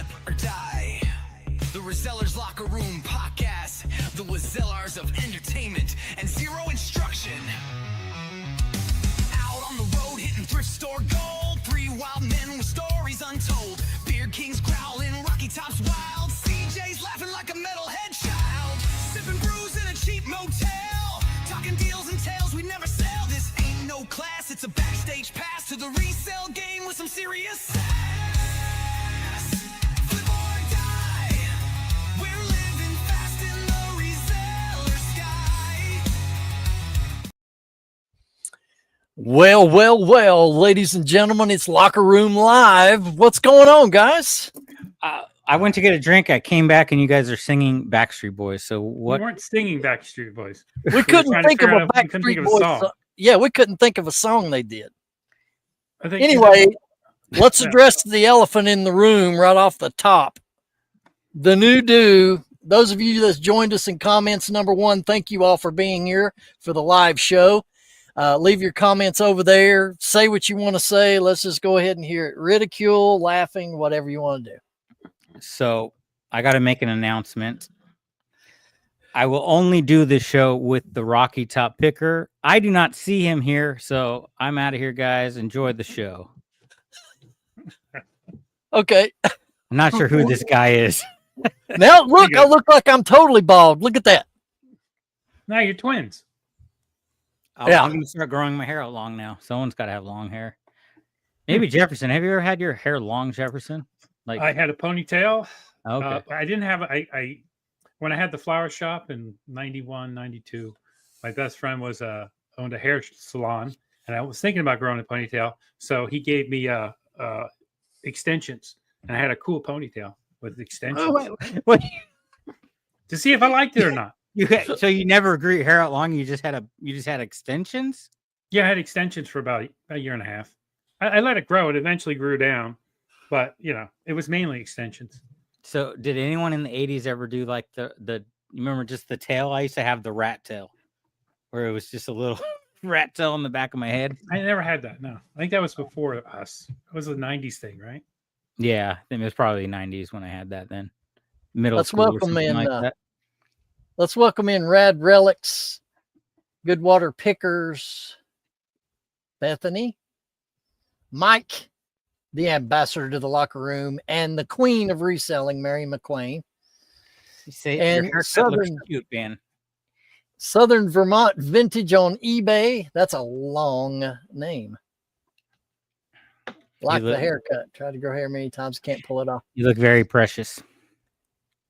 flip or die. The Resellers Locker Room Podcast, the Resellers of entertainment and zero instruction. Out on the road hitting thrift store gold, three wild men with stories untold. Beard kings growling, Rocky Tops wild, CJ's laughing like a metalhead child. Sipping brews in a cheap motel, talking deals and tales we never sell. This ain't no class, it's a backstage pass to the resale game with some serious sass. Flip or die, we're living fast in the reseller sky. Well, ladies and gentlemen, it's Locker Room Live. What's going on, guys? I went to get a drink. I came back, and you guys are singing Backstreet Boys. So what? We weren't singing Backstreet Boys. We couldn't think of a Backstreet Boys song. Yeah, we couldn't think of a song they did. Anyway, let's address the elephant in the room right off the top. The new do. Those of you that's joined us in comments, number one, thank you all for being here for the live show. Leave your comments over there. Say what you want to say. Let's just go ahead and hear it. Ridicule, laughing, whatever you want to do. So I got to make an announcement. I will only do the show with the Rocky Top Picker. I do not see him here, so I'm out of here, guys. Enjoy the show. Okay. I'm not sure who this guy is. Now, look, I look like I'm totally bald. Look at that. No, you're twins. Yeah. I'm going to start growing my hair out long now. Someone's got to have long hair. Maybe Jefferson. Have you ever had your hair long, Jefferson? Like I had a ponytail. Okay. I didn't have I when I had the flower shop in 91, 92, my best friend owned a hair salon, and I was thinking about growing a ponytail. So he gave me extensions, and I had a cool ponytail with extensions. Oh, wait. To see if I liked it or not. So you never grew your hair out long. You just had extensions. Yeah, I had extensions for about a year and a half. I let it grow. It eventually grew down, but it was mainly extensions. So did anyone in the 80s ever do like the you remember just the tail? I used to have the rat tail where it was just a little rat tail on the back of my head. I never had that. No, I think that was before us. It was a 90s thing, right? Yeah, I think it was probably 90s when I had that then. Middle Let's school welcome or something in like that. Let's welcome in Rad Relics, Good Water Pickers, Bethany, Mike, the ambassador to the locker room, and the queen of reselling, Mary McQueen. You say and your haircut looks cute, man. Southern Vermont Vintage on eBay. That's a long name. Like the haircut. Tried to grow hair many times, can't pull it off. You look very precious.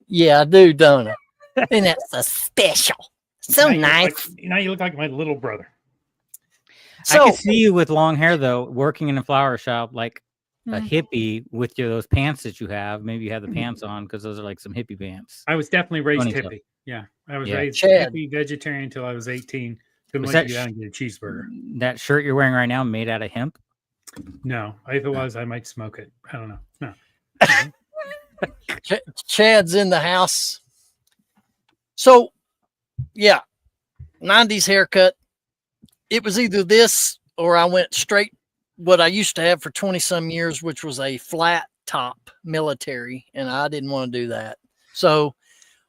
Yeah, I do, don't I? And that's so special. So nice. Now you look like my little brother. So, I can see you with long hair, though, working in a flower shop like a hippie with those pants that you have. Maybe you have the pants on because those are like some hippie pants. I was definitely raised hippie. Yeah, I was raised hippie vegetarian until I was 18. Couldn't wait to get out and get a cheeseburger. That shirt you're wearing right now made out of hemp? No. If it was, I might smoke it. I don't know. No. Chad's in the house. So, yeah, 90s haircut. It was either this or I went straight what I used to have for 20 some years, which was a flat top military. And I didn't want to do that. So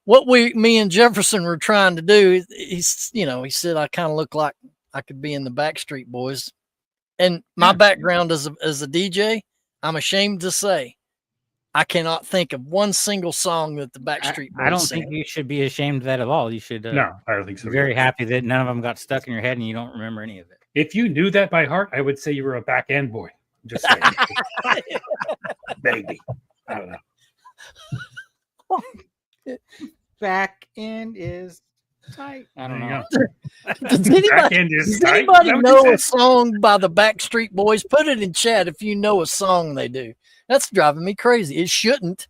what me and Jefferson were trying to do, he said, I kind of look like I could be in the Backstreet Boys. And my background as a DJ, I'm ashamed to say, I cannot think of one single song that the Backstreet Boys I don't sang. think you should be ashamed of that at all. You should no, I don't think so. Be very happy that none of them got stuck in your head and you don't remember any of it. If you knew that by heart, I would say you were a back end boy. Just saying. Maybe. I don't know. Back end is tight. I don't know. Does anybody know a song by the Backstreet Boys? Put it in chat if you know a song they do. That's driving me crazy. It shouldn't,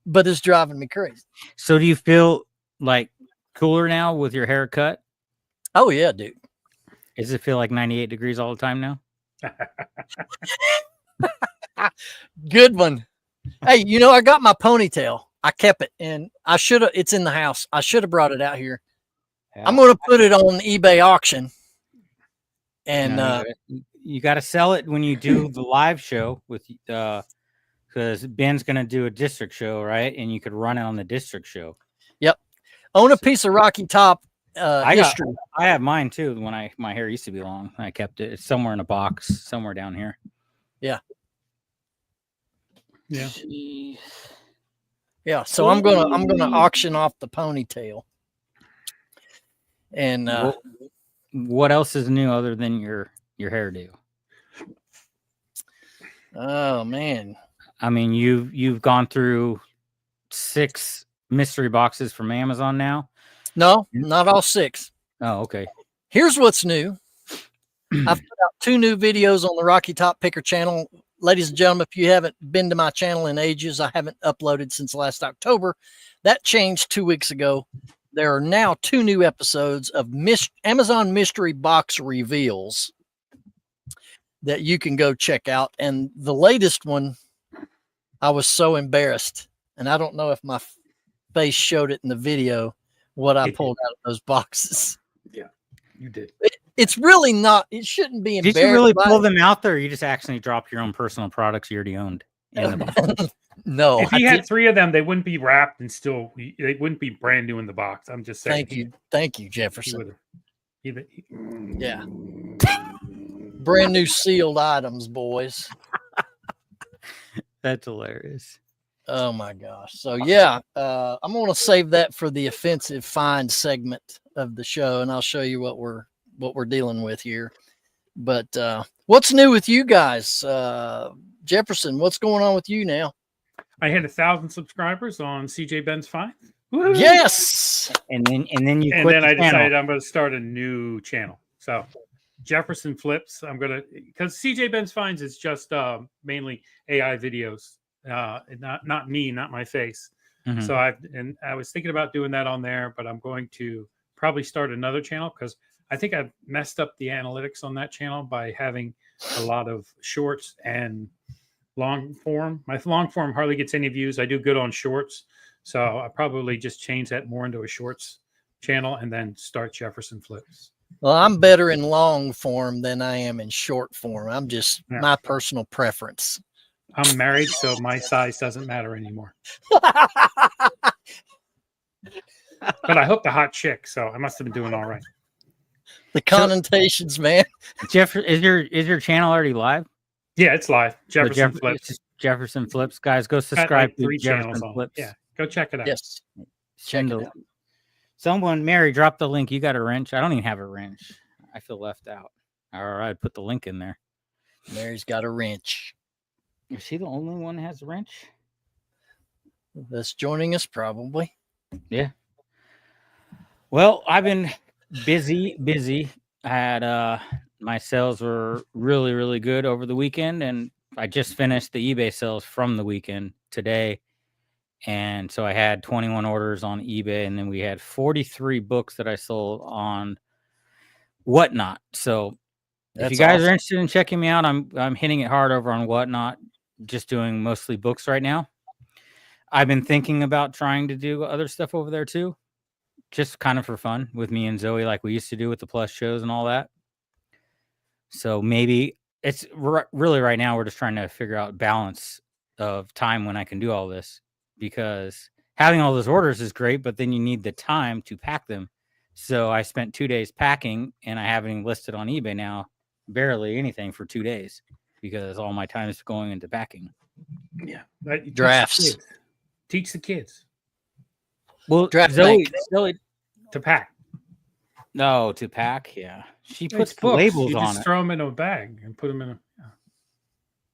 but it's driving me crazy. So do you feel like cooler now with your haircut? Oh, yeah, dude. Does it feel like 98 degrees all the time now? Good one. Hey, I got my ponytail. I kept it, and it's in the house. I should have brought it out here. Yeah. I'm going to put it on eBay auction. And you got to sell it when you do the live show with because Ben's going to do a district show, right? And you could run it on the district show. Own a piece of Rocky Top history. I have mine too. When my hair used to be long, I kept it. It's somewhere in a box, somewhere down here. Yeah. Yeah, so I'm gonna auction off the ponytail. And what else is new other than your hairdo? Oh man, I mean, you've gone through 6 mystery boxes from Amazon now. no, not all 6. Oh, okay. Here's what's new. I've put out 2 new videos on the Rocky Top Picker channel. Ladies and gentlemen, if you haven't been to my channel in ages, I haven't uploaded since last October. That changed 2 weeks ago. There are now 2 new episodes of Amazon Mystery Box Reveals that you can go check out. And the latest one, I was so embarrassed. And I don't know if my face showed it in the video, what I pulled out of those boxes. Yeah, you did. It's really not, it shouldn't be embarrassed. Did you really pull them out there, or you just accidentally dropped your own personal products you already owned in the box? No. If you had 3 of them, they wouldn't be wrapped and they wouldn't be brand new in the box. I'm just saying. Thank you, Jefferson. Yeah. Brand new sealed items, boys. That's hilarious. Oh my gosh. So yeah, I'm going to save that for the offensive find segment of the show, and I'll show you what we're dealing with here. But what's new with you guys? Jefferson, what's going on with you now? I had 1,000 subscribers on CJ Ben's Find. Woo-hoo! Yes. And then you And quit then the I channel. decided I'm going to start a new channel. So Jefferson Flips, because CJ Ben's Finds is just mainly AI videos, not me, not my face. Mhm. So I was thinking about doing that on there, but I'm going to probably start another channel because I think I've messed up the analytics on that channel by having a lot of shorts and long form. My long form hardly gets any views. I do good on shorts. So I probably just change that more into a shorts channel and then start Jefferson Flips. Well, I'm better in long form than I am in short form. I'm just my personal preference. I'm married, so my size doesn't matter anymore. But I hooked a hot chick, so I must have been doing all right. The connotations, man. Jeff, is your channel already live? Yeah, it's live. Jefferson So Flips. Jefferson Flips, guys, go Got subscribe like to 3 channels Jefferson on. Flips. Yeah, go check it out. Yes. Check it out. Someone, Mary, drop the link. You got a wrench? I don't even have a wrench. I feel left out. All right, put the link in there. Mary's got a wrench. Is she the only one that has a wrench? That's joining us, probably. Yeah. Well, I've been busy. I had my sales were really, really good over the weekend, and I just finished the eBay sales from the weekend today. And so I had 21 orders on eBay, and then we had 43 books that I sold on Whatnot. So if you guys are interested in checking me out, I'm hitting it hard over on Whatnot, just doing mostly books right now. I've been thinking about trying to do other stuff over there too, just kind of for fun with me and Zoe, like we used to do with the plus shows and all that. So maybe it's really right now we're just trying to figure out balance of time when I can do all this, because having all those orders is great, but then you need the time to pack them. So I spent 2 days packing, and I haven't listed on eBay now barely anything for 2 days because all my time is going into packing. Yeah. Drafts. Teach the kids. Well, Draft Zoe to pack. No, to pack. Yeah. She puts It's books. labels you on just it. throw them in a bag and put them in a. Yeah.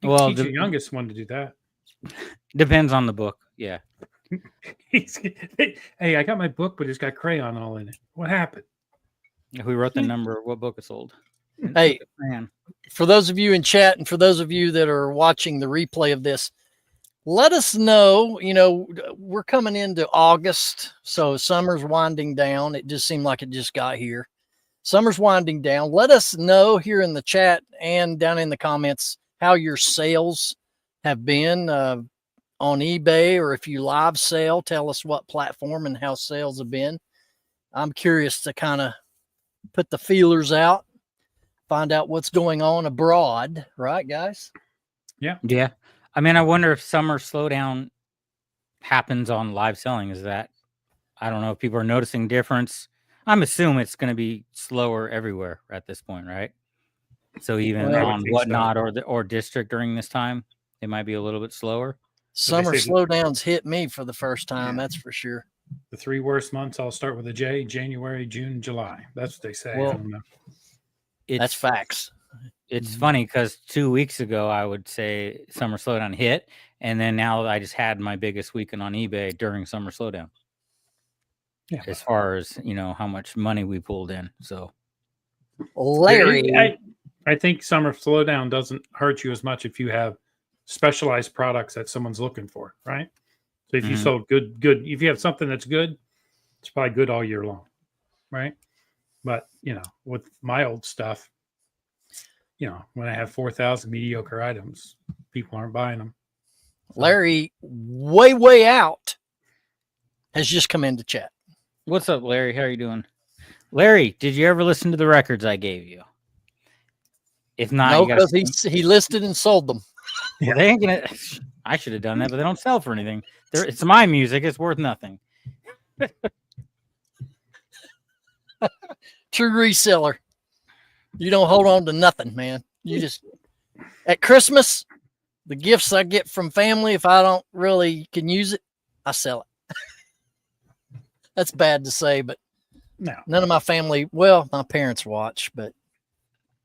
You Well, can teach your youngest one to do that. Depends on the book. Yeah. Hey, I got my book, but it's got crayon all in it. What happened? Who wrote the number of what book it sold? Hey, Man. for those of you in chat and for those of you that are watching the replay of this, let us know. You know, we're coming into August, so summer's winding down. It just seemed like it just got here. Summer's winding down. Let us know here in the chat and down in the comments how your sales have been on eBay, or if you live sell, tell us what platform and how sales have been. I'm curious to kind of put the feelers out, find out what's going on abroad, right, guys? Yeah. I mean, I wonder if summer slowdown happens on live selling. Is that, I don't know if people are noticing difference. I'm assuming it's going to be slower everywhere at this point, right? So even Well, I would on think so. Whatnot or District during this time, it might be a little bit slower. Summer say that- slowdowns hit me for the first time. Yeah. That's for sure. The 3 worst months, I'll start with a J: January, June, July. That's what they say. Well, I don't know. That's It's facts. it's funny because 2 weeks ago I would say summer slowdown hit, and then now I just had my biggest weekend on eBay during summer slowdown. Yeah, As far as how much money we pulled in. So Larry, I think summer slowdown doesn't hurt you as much if you have specialized products that someone's looking for, right? So if you Mhm. sold good, if you have something that's good, it's probably good all year long, right? But with my old stuff, when I have 4,000 mediocre items, people aren't buying them. Larry, way out, has just come into chat. what's up, Larry? How are you doing? Larry, did you ever listen to the records I gave you? If not, No, you gotta because he listed and sold them. well, they ain't gonna I should have done that, but they don't sell for anything. It's my music, it's worth nothing. True reseller. You don't hold on to nothing, man. You just at Christmas, the gifts I get from family, if I don't really can use it, I sell it. That's bad to say, but No, none of my family, well, my parents watch, but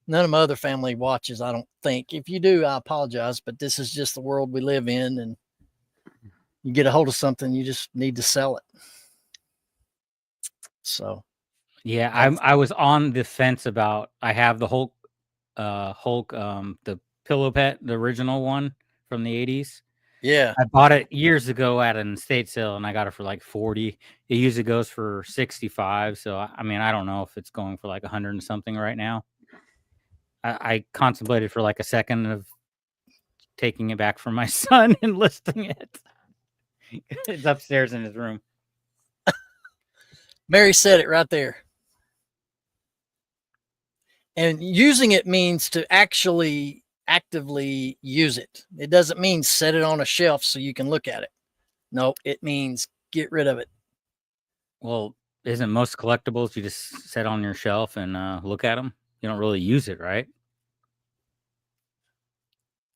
none of my other family watches, I don't think. If you do, I apologize, but this is just the world we live in, and you get a hold of something, you just need to sell it. So Yeah, I was on the fence about I have the Hulk the pillow pet, the original one from the 80s. yeah, I bought it years ago at an estate sale and I got it for like 40. It usually goes for 65. So I mean, I don't know if it's going for like 100 and something right now. I contemplated for like a second of taking it back from my son and listing it. It's upstairs in his room. Mary said it right there. And using it means to actually actively use it. It doesn't mean set it on a shelf so you can look at it. No, it means get rid of it. Well, isn't most collectibles you just set on your shelf and look at them? You don't really use it, right?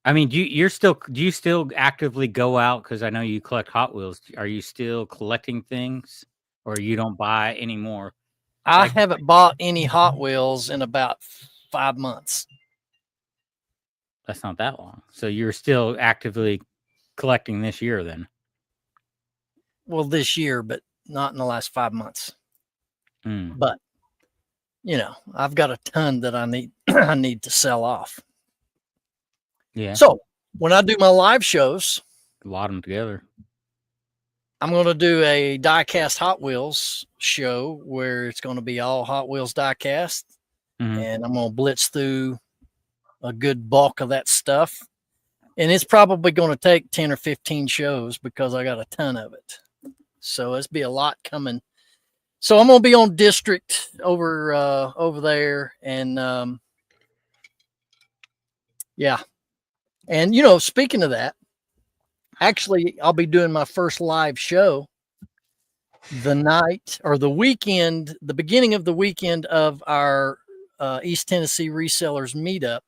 I mean, do you still actively go out? Because I know you collect Hot Wheels. Are you still collecting things, or you don't buy anymore? I haven't bought any Hot Wheels in about 5 months. That's not that long. So you're still actively collecting this year, then? Well, this year, but not in the last 5 months. Mm. But I've got a ton that I need I need to sell off. Yeah, So when I do my live shows, lot them together. I'm going to do a diecast Hot Wheels show where it's going to be all Hot Wheels diecast, Mhm. and I'm going to blitz through a good bulk of that stuff. And it's probably going to take 10 or 15 shows because I got a ton of it. So it's be a lot coming. So I'm going to be on District over there, and yeah. And speaking of that, actually, I'll be doing my first live show the night or the weekend, the beginning of the weekend of our East Tennessee Resellers meetup.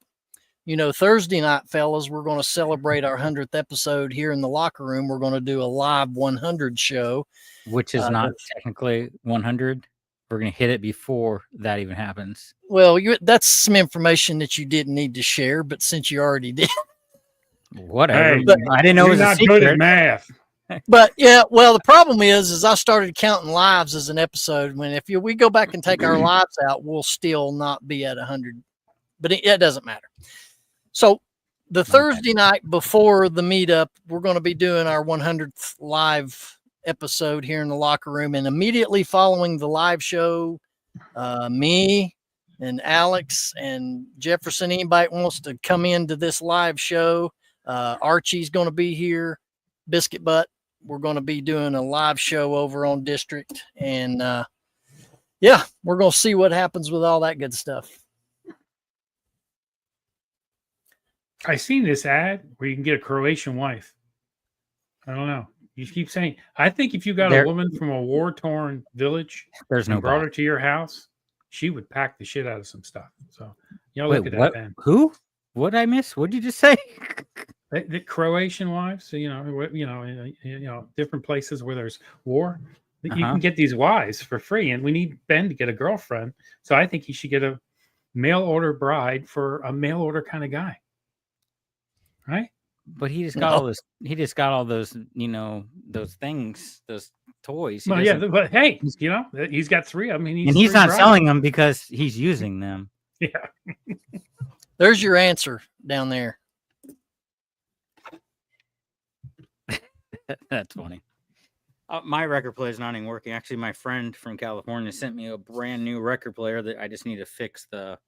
Thursday night, fellas, we're going to celebrate our 100th episode here in the locker room. We're going to do a live 100 show. Which is not technically 100. We're going to hit it before that even happens. Well, that's some information that you didn't need to share, but since you already did. Whatever. Hey, I didn't know it you're was a not good at secret. math. But yeah, well, the problem is I started counting lives as an episode. When if we go back and take our lives out, we'll still not be at 100. But it doesn't matter. So the Thursday night before the meetup, we're going to be doing our 100th live episode here in the locker room, and immediately following the live show, me and Alex and Jefferson, anybody wants to come into this live show, Archie's going to be here, Biscuit Butt. We're going to be doing a live show over on District, and yeah, we're going to see what happens with all that good stuff. I seen this ad where you can get a Croatian wife. I don't know. You keep saying. I think if you got a There, woman from a war-torn village there's no and brought bot. her to your house, she would pack the shit out of some stuff. So, y'all Wait, look at that, what? man. Who? What did I miss? What did you just say? The Croatian wives, so, different places where there's war, you Uh-huh. can get these wives for free. And we need Ben to get a girlfriend. So I think he should get a mail order bride for a mail order kind of guy. Right? But he just got all this. He just got all those, those things, those toys. Well, yeah, but hey, he's got 3 of them. And he's not selling them because he's using them. Yeah. There's your answer down there. That's funny. My record player is not even working. Actually, my friend from California sent me a brand new record player that I just need to fix the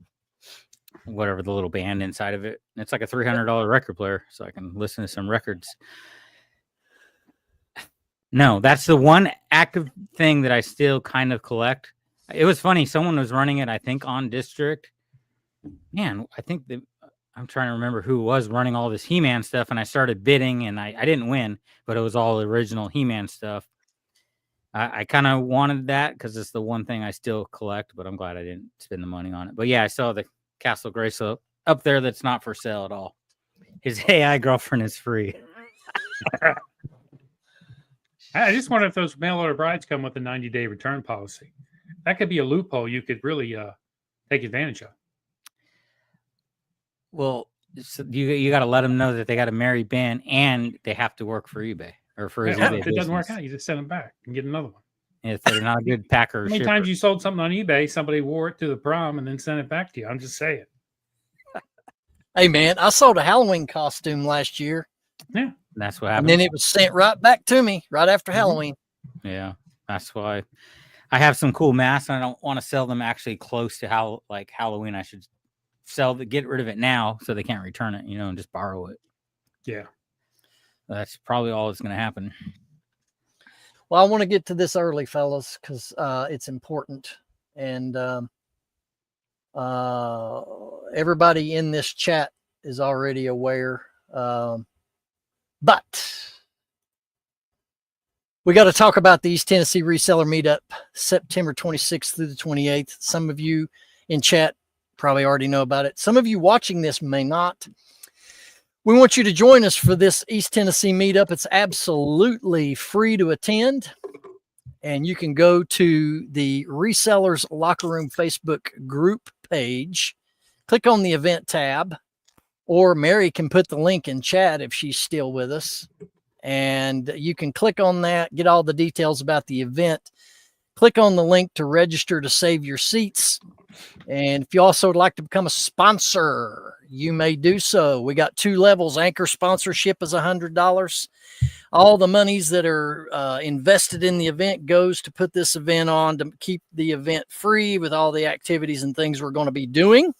little band inside of it. It's like a $300 record player, so I can listen to some records. No, that's the one active thing that I still kind of collect. It was funny. Someone was running it, I think, on District. Man, I think I'm trying to remember who was running all this He-Man stuff, and I started bidding, and I didn't win, but it was all original He-Man stuff. I kind of wanted that because it's the one thing I still collect, but I'm glad I didn't spend the money on it. But yeah, I saw the Castle Grayskull up there that's not for sale at all. His AI girlfriend is free. I just wonder if those mail order brides come with a 90-day return policy. That could be a loophole you could really take advantage of. Well, so you got to let them know that they got to marry Ben and they have to work for eBay or for his eBay If it doesn't work business. out, you just send them back and get another one. If they're not a good packer or How many shipper. times you sold something on eBay, somebody wore it to the prom and then sent it back to you? I'm just saying. Hey, man, I sold a Halloween costume last year. Yeah. That's what And happened. then it was sent right back to me right after Halloween. Yeah, that's why I have some cool masks. And I don't want to sell them actually close to Halloween. I should get rid of it now so they can't return it, and just borrow it. Yeah. That's probably all that's going to happen. Well, I want to get to this early, fellas, because it's important. And everybody in this chat is already aware. But we got to talk about the East Tennessee Reseller Meetup, September 26th through the 28th. Some of you in chat probably already know about it. Some of you watching this may not. We want you to join us for this East Tennessee Meetup. It's absolutely free to attend. And you can go to the Resellers Locker Room Facebook group page, click on the event tab, or Mary can put the link in chat if she's still with us. And you can click on that, get all the details about the event. Click on the link to register to save your seats. And if you also would like to become a sponsor, you may do so. We got 2 levels. Anchor sponsorship is $100. All the monies that are invested in the event goes to put this event on to keep the event free with all the activities and things we're going to be doing.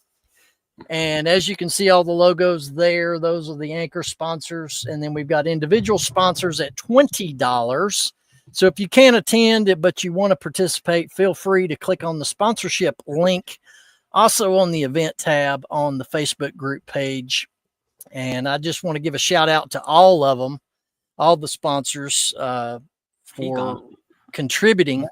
And as you can see, all the logos there, those are the anchor sponsors. And then we've got individual sponsors at $20. So if you can't attend it, but you want to participate, feel free to click on the sponsorship link, also on the event tab on the Facebook group page. And I just want to give a shout out to all of them, all the sponsors for contributing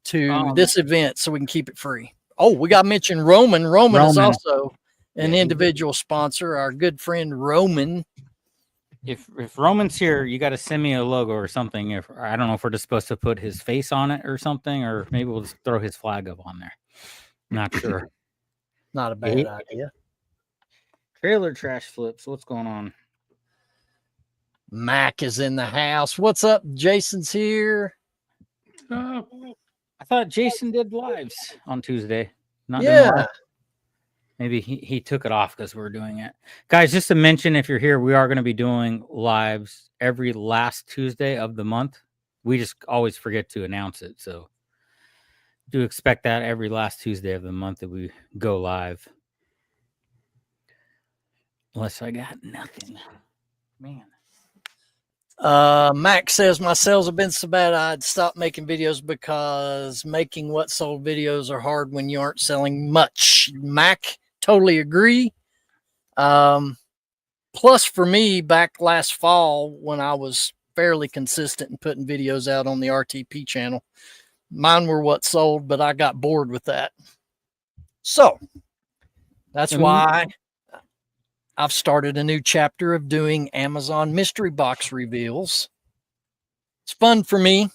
to this event so we can keep it free. Oh, we got to mention Roman. Roman is also an individual sponsor, our good friend Roman. If Roman's here, you got to send me a logo or something. If I don't know if we're just supposed to put his face on it or something, or maybe we'll just throw his flag up on there. Not sure. Not a bad idea. Trailer trash flips. What's going on? Mac is in the house. What's up? Jason's here. I thought Jason did lives on Tuesday. Not yeah. Maybe he took it off because we're doing it. Guys, just to mention, if you're here, we are going to be doing lives every last Tuesday of the month. We just always forget to announce it. So do expect that every last Tuesday of the month that we go live. Unless I got nothing. Man. Mac says my sales have been so bad I'd stop making videos because making what sold videos are hard when you aren't selling much. Mac, totally agree. plus for me, back last fall when I was fairly consistent in putting videos out on the RTP channel, mine were what sold, but I got bored with that. So that's why I've started a new chapter of doing Amazon mystery box reveals. It's fun for me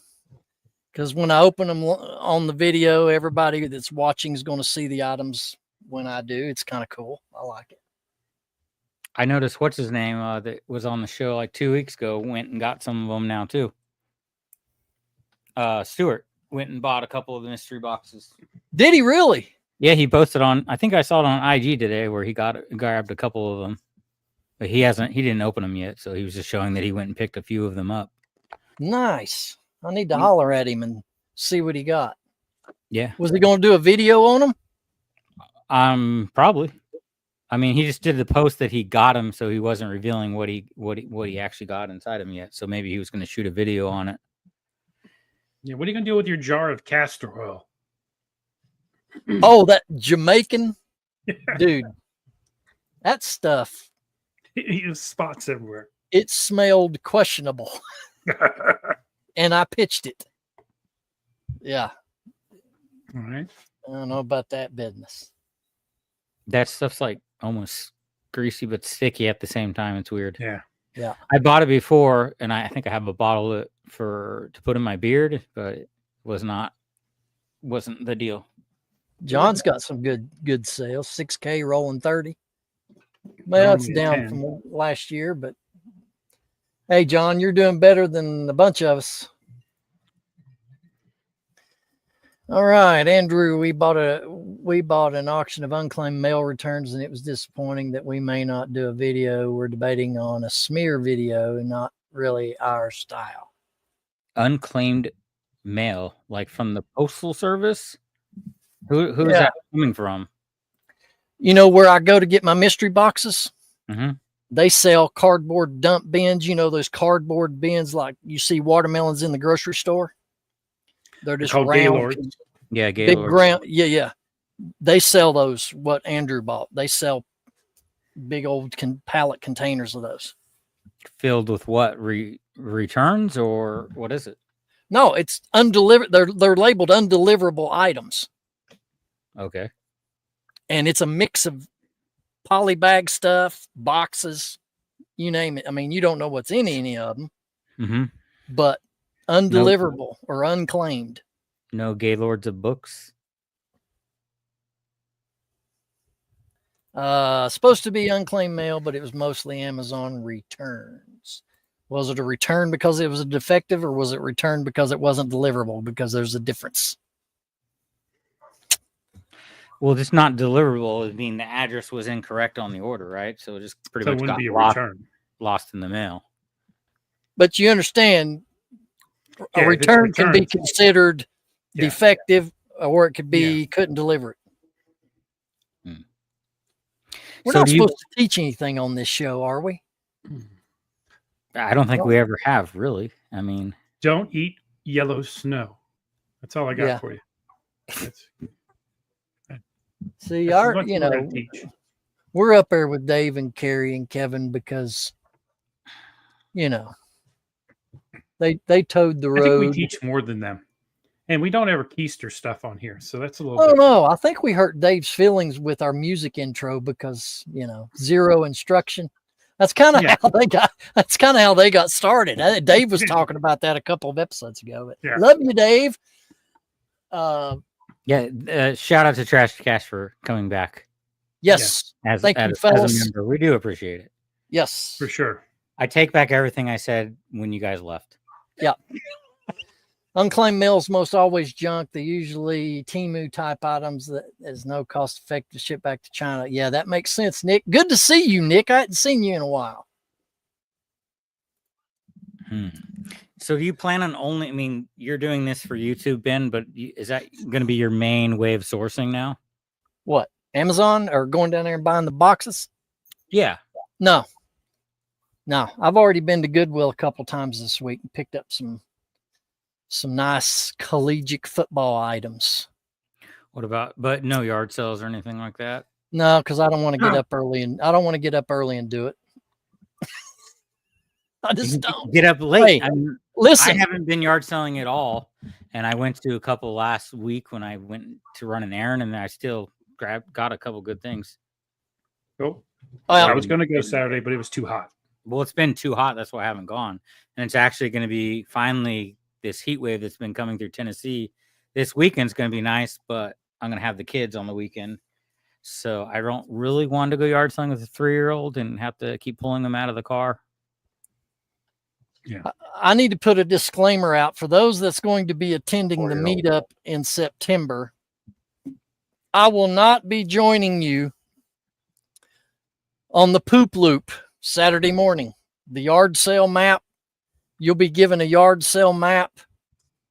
because when I open them on the video, everybody that's watching is going to see the items when I do. It's kind of cool. I like it. I noticed what's his name that was on the show like 2 weeks ago went and got some of them now too. Stuart went and bought a couple of the mystery boxes. Did he really? Yeah, he posted on. I think I saw it on IG today where he grabbed a couple of them, but he didn't open them yet. So he was just showing that he went and picked a few of them up. Nice. I need to holler at him and see what he got. Yeah. Was he going to do a video on them? Probably. I mean, he just did the post that he got him, so he wasn't revealing what he actually got inside him yet. So maybe he was going to shoot a video on it. Yeah, what are you gonna do with your jar of castor oil? Oh, that Jamaican dude. That stuff. You spots everywhere. It smelled questionable. And I pitched it. Yeah. All right. I don't know about that business. That stuff's like almost greasy but sticky at the same time. It's weird. Yeah. Yeah. I bought it before, and I think I have a bottle of it to put in my beard, but it wasn't the deal. John's got some good sales. 6K rolling 30. Well, it's Normally a down 10. from last year, but hey, John, you're doing better than a bunch of us. All right, Andrew, we bought an auction of unclaimed mail returns, and it was disappointing that we may not do a video. We're debating on a smear video and not really our style. Unclaimed mail, like from the postal service. Who's Yeah. that coming from? You know where I go to get my mystery boxes? Mm-hmm. They sell cardboard dump bins. You know those cardboard bins like you see watermelons in the grocery store? They're just called round, Gaylords. Yeah, big Gaylord. ground. Yeah. They sell those, what Andrew bought. They sell big old pallet containers of those. Filled with what? Returns or what is it? No, it's undelivered. They're labeled undeliverable items. Okay. And it's a mix of polybag stuff, boxes, you name it. I mean, you don't know what's in any of them, Mm-hmm. but undeliverable or unclaimed. No Gaylords of books. Supposed to be unclaimed mail, but it was mostly Amazon returns. Was it a return because it was a defective, or was it returned because it wasn't deliverable? Because there's a difference. Well, it's not deliverable. I mean, the address was incorrect on the order, right? So it just pretty So it much wouldn't got be a lost, return. in the mail. But you understand, Yeah, a if it's return can be returned. considered Yeah. defective, or it could be couldn't deliver it. Hmm. We're So not do you- supposed to teach anything on this show, are we? I don't think we ever have, really. I mean, Don't eat yellow snow. That's all I got Yeah. for you. That's, See, that's our, what you we're gonna know, teach. we're up there with Dave and Carrie and Kevin because, you know, they towed the I think we road. teach more than them, and we don't ever keister stuff on here, so that's a little. Oh different. no, I think we hurt Dave's feelings with our music intro because, you know, zero instruction. That's kind of Yeah. how they got. That's kind of how they got started. Dave was talking about that a couple of episodes ago. But Yeah. love you, Dave. yeah. Shout out to Trash Cash for coming back Yes, as Thank you, as a fellas. member. We do appreciate it. yes. For sure. I take back everything I said when you guys left. Unclaimed mail's most always junk. They're usually Temu type items that is no cost effective to ship back to China. Yeah, that makes sense, Nick. Good to see you, Nick. I hadn't seen you in a while. So do you plan on only? I mean, you're doing this for YouTube, Ben, but is that going to be your main way of sourcing now? What? Amazon or going down there and buying the boxes? Yeah. No. I've already been to Goodwill a couple times this week and picked up some nice collegiate football items. What about? But no yard sales or anything like that. No, because I don't want to get up early and do it. I You just can don't. get up late. Hey, I mean, I listen, haven't been yard selling at all, and I went to a couple last week when I went to run an errand, and I still got a couple good things. Cool. well, I was going to go Saturday, but it was too hot. Well, it's been too hot. That's why I haven't gone. And it's actually going to be finally this heat wave that's been coming through Tennessee. This weekend's going to be nice, but I'm going to have the kids on the weekend. So I don't really want to go yard selling with a 3-year-old and have to keep pulling them out of the car. Yeah. I need to put a disclaimer out for those that's going to be attending the 4-year-old. meetup in September. I will not be joining you on the poop loop Saturday morning. The yard sale map, you'll be given a yard sale map,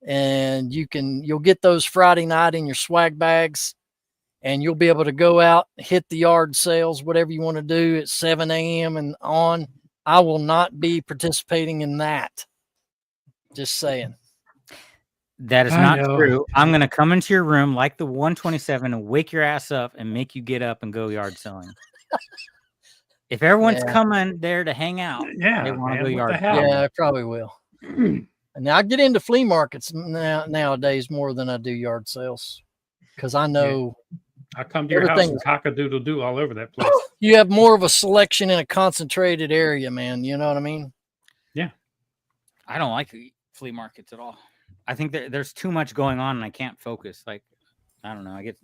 and you'll get those Friday night in your swag bags, and you'll be able to go out, hit the yard sales, whatever you want to do at 7 a.m. and on. I will not be participating in that. Just saying. That is I not know. true. I'm going to come into your room like the 127 and wake your ass up and make you get up and go yard selling. If everyone's Yeah. coming there to hang out, Yeah, they want to man, go what the yard hell? selling. Yeah, I probably will. And now I get into flea markets nowadays more than I do yard sales, because I know I come to your house everything- and cock-a-doodle-doo all over that place. you have more of a selection in a concentrated area, man. You know what I mean? I don't like flea markets at all. I think there's too much going on and I can't focus. Like, I don't know. I get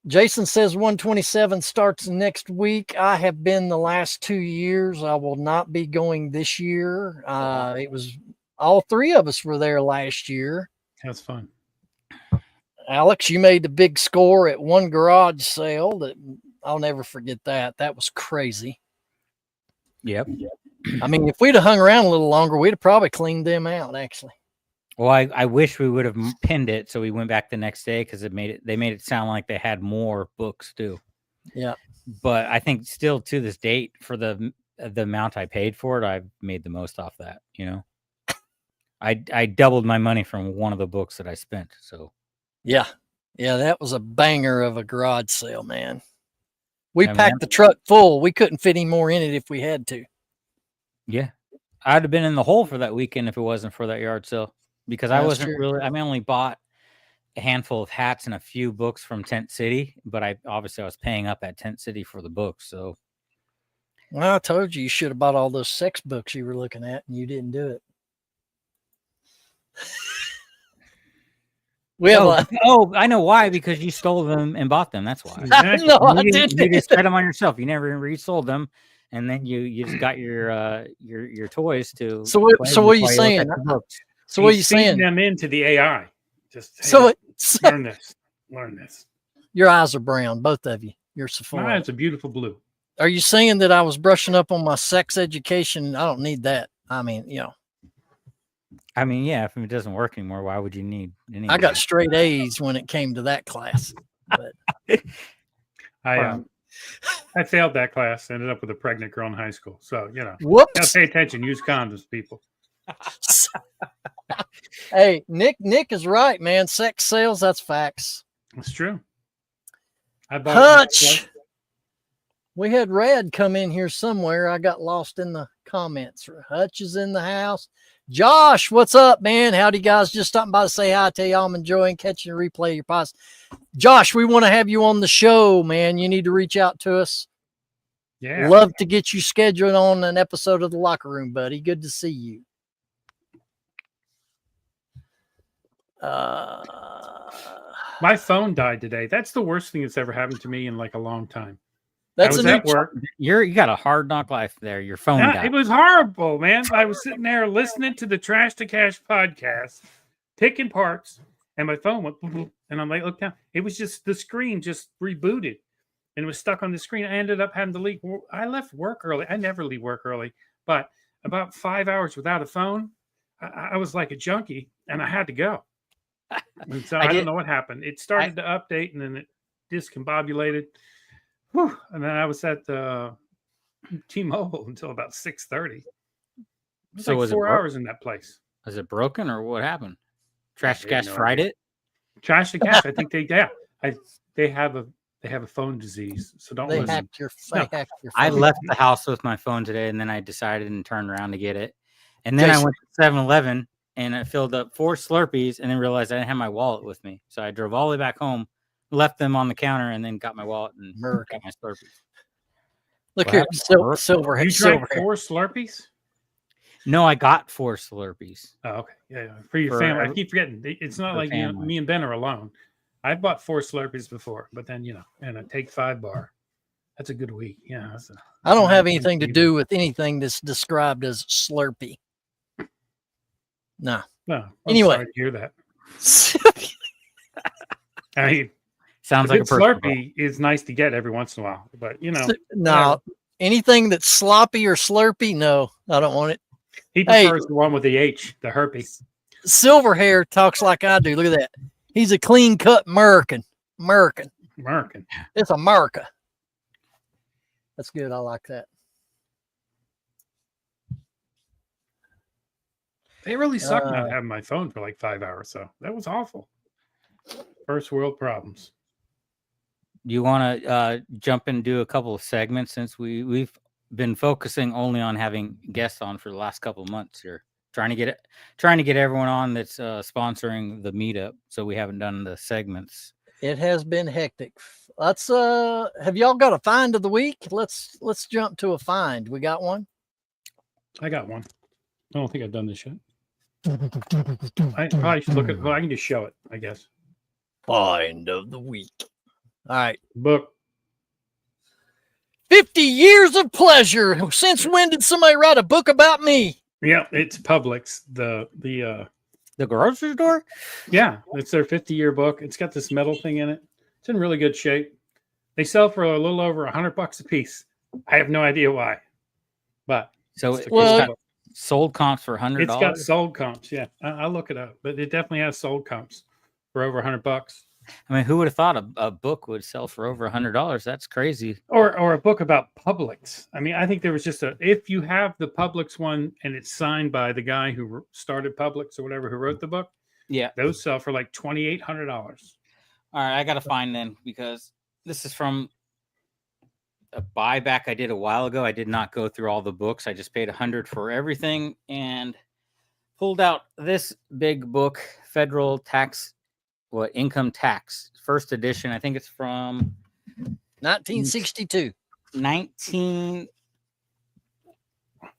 Jason says 127 starts next week. I have been the last 2 years. I will not be going this year. It was all three of us were there last year. That's fun. Alex, you made the big score at one garage sale that I'll never forget that. That was crazy. Yep. I mean, if we'd have hung around a little longer, we'd have probably cleaned them out, actually. Well, I wish we would have pinned it so we went back the next day because they made it sound like they had more books too. Yeah. But I think still to this date, for the amount I paid for it, I've made the most off that. You know, I doubled my money from one of the books that I spent. So Yeah. Yeah, that was a banger of a garage sale, man. We Yeah, packed man. the truck full. We couldn't fit any more in it if we had to. yeah, I'd have been in the hole for that weekend if it wasn't for that yard sale because I That's wasn't true. really. I only bought a handful of hats and a few books from Tent City, but I was paying up at Tent City for the books. So Well, I told you should have bought all those sex books you were looking at, and you didn't do it. We have I know why, because you stole them and bought them. That's why. Exactly. no, I You didn't. You just set them on yourself. You never resold them, and then you just got your toys to. So what- play so with what are you while look at saying? the books. So what are you He's feeding saying? them into the AI. Just hey, So learn this. Learn this. your eyes are brown, both of you. You're My Sephora. eyes are beautiful blue. Are you saying that I was brushing up on my sex education? I don't need that. I mean, I mean, yeah. If it doesn't work anymore, why would you need? I got straight A's when it came to that class. I failed that class. Ended up with a pregnant girl in high school. So gotta Whoops. pay attention. Use condoms, people. Hey, Nick is right, man. Sex sales, that's facts. It's true. I bought Hutch. We had Red come in here somewhere. I got lost in the comments. Hutch is in the house. Josh, what's up, man? Howdy, guys. Just stopping by to say hi. Tell y'all I'm enjoying catching a replay of your pods. Josh, we want to have you on the show, man. You need to reach out to us. Yeah. Love to get you scheduled on an episode of The Locker Room, buddy. Good to see you. My phone died today. That's the worst thing that's ever happened to me in like a long time. That's I was a new at work. You got a hard knock life there. Your phone Yeah, died. it was horrible, man. I was sitting there listening to the Trash to Cash podcast, picking parts, and my phone went, boop, boop, and I'm like, look down. It was just the screen just rebooted, and it was stuck on the screen. I ended up having to leave. I left work early. I never leave work early, but about 5 hours without a phone, I was like a junkie, and I had to go. And so I don't know what happened. It started to update, and then it discombobulated. Whew. And then I was at T-Mobile until about 6:30. So Like was it 4 broke? hours in that place. Was it broken or what happened? Trash I have Cash no fried idea. it. Trash to Cash. I think they have they have a phone disease. So don't They listen. hacked your. No. They hacked your. I phone. left the house with my phone today, and then I decided and turned around to get it. And then I Jason. went to 7-Eleven, and I filled up 4 Slurpees, and then realized I didn't have my wallet with me. So I drove all the way back home, left them on the counter, and then got my wallet and got my Slurpees. Look What here, happened? silver. You Silver. drank 4 Slurpees? No, I got 4 Slurpees. Oh, okay. Yeah. For your For family. I every- keep forgetting. It's not for like family. me and Ben are alone. I've bought 4 Slurpees before, but then, and a Take 5 bar. That's a good week. Yeah. I don't have anything to do with anything that's described as Slurpee. No. No. I'm Anyway. sorry to hear that. I mean, Sounds a like a good personal Slurpee is nice to get every once in a while, but No. Anything that's sloppy or Slurpee, no, I don't want it. he Hey. prefers the one with the H, the herpes. Silver hair talks like I do. Look at that. He's a clean cut American. American. It's America. That's good. I like that. They really suck not having my phone for like 5 hours. So that was awful. First world problems. Do you want to jump and do a couple of segments since we've been focusing only on having guests on for the last couple of months here, trying to get everyone on that's sponsoring the meetup, so we haven't done the segments. It has been hectic. Let's have y'all got a find of the week? Let's jump to a find. We got one. I got one. I don't think I've done this yet. I probably should look at. Well, I can just show it, I guess. Find of the week. All right. Book. 50 years of pleasure. Since when did somebody write a book about me? Yeah, it's Publix. The grocery store. Yeah, it's their 50-year book. It's got this metal thing in it. It's in really good shape. They sell for a little over $100 a piece. I have no idea why, but So it's it's a cool got book. sold comps for $100. It's got sold comps. Yeah, I'll look it up, but it definitely has sold comps for over $100. I mean, who would have thought a book would sell for over $100? That's crazy. Or a book about Publix. I mean, I think there was just if you have the Publix one and it's signed by the guy who started Publix or whatever, who wrote the book, Yeah, those sell for like $2,800. All right, I got to find then, because this is from a buyback I did a while ago. I did not go through all the books. I just paid $100 for everything and pulled out this big book, Federal Tax, Income Tax, first edition. I think it's from 1962. 19.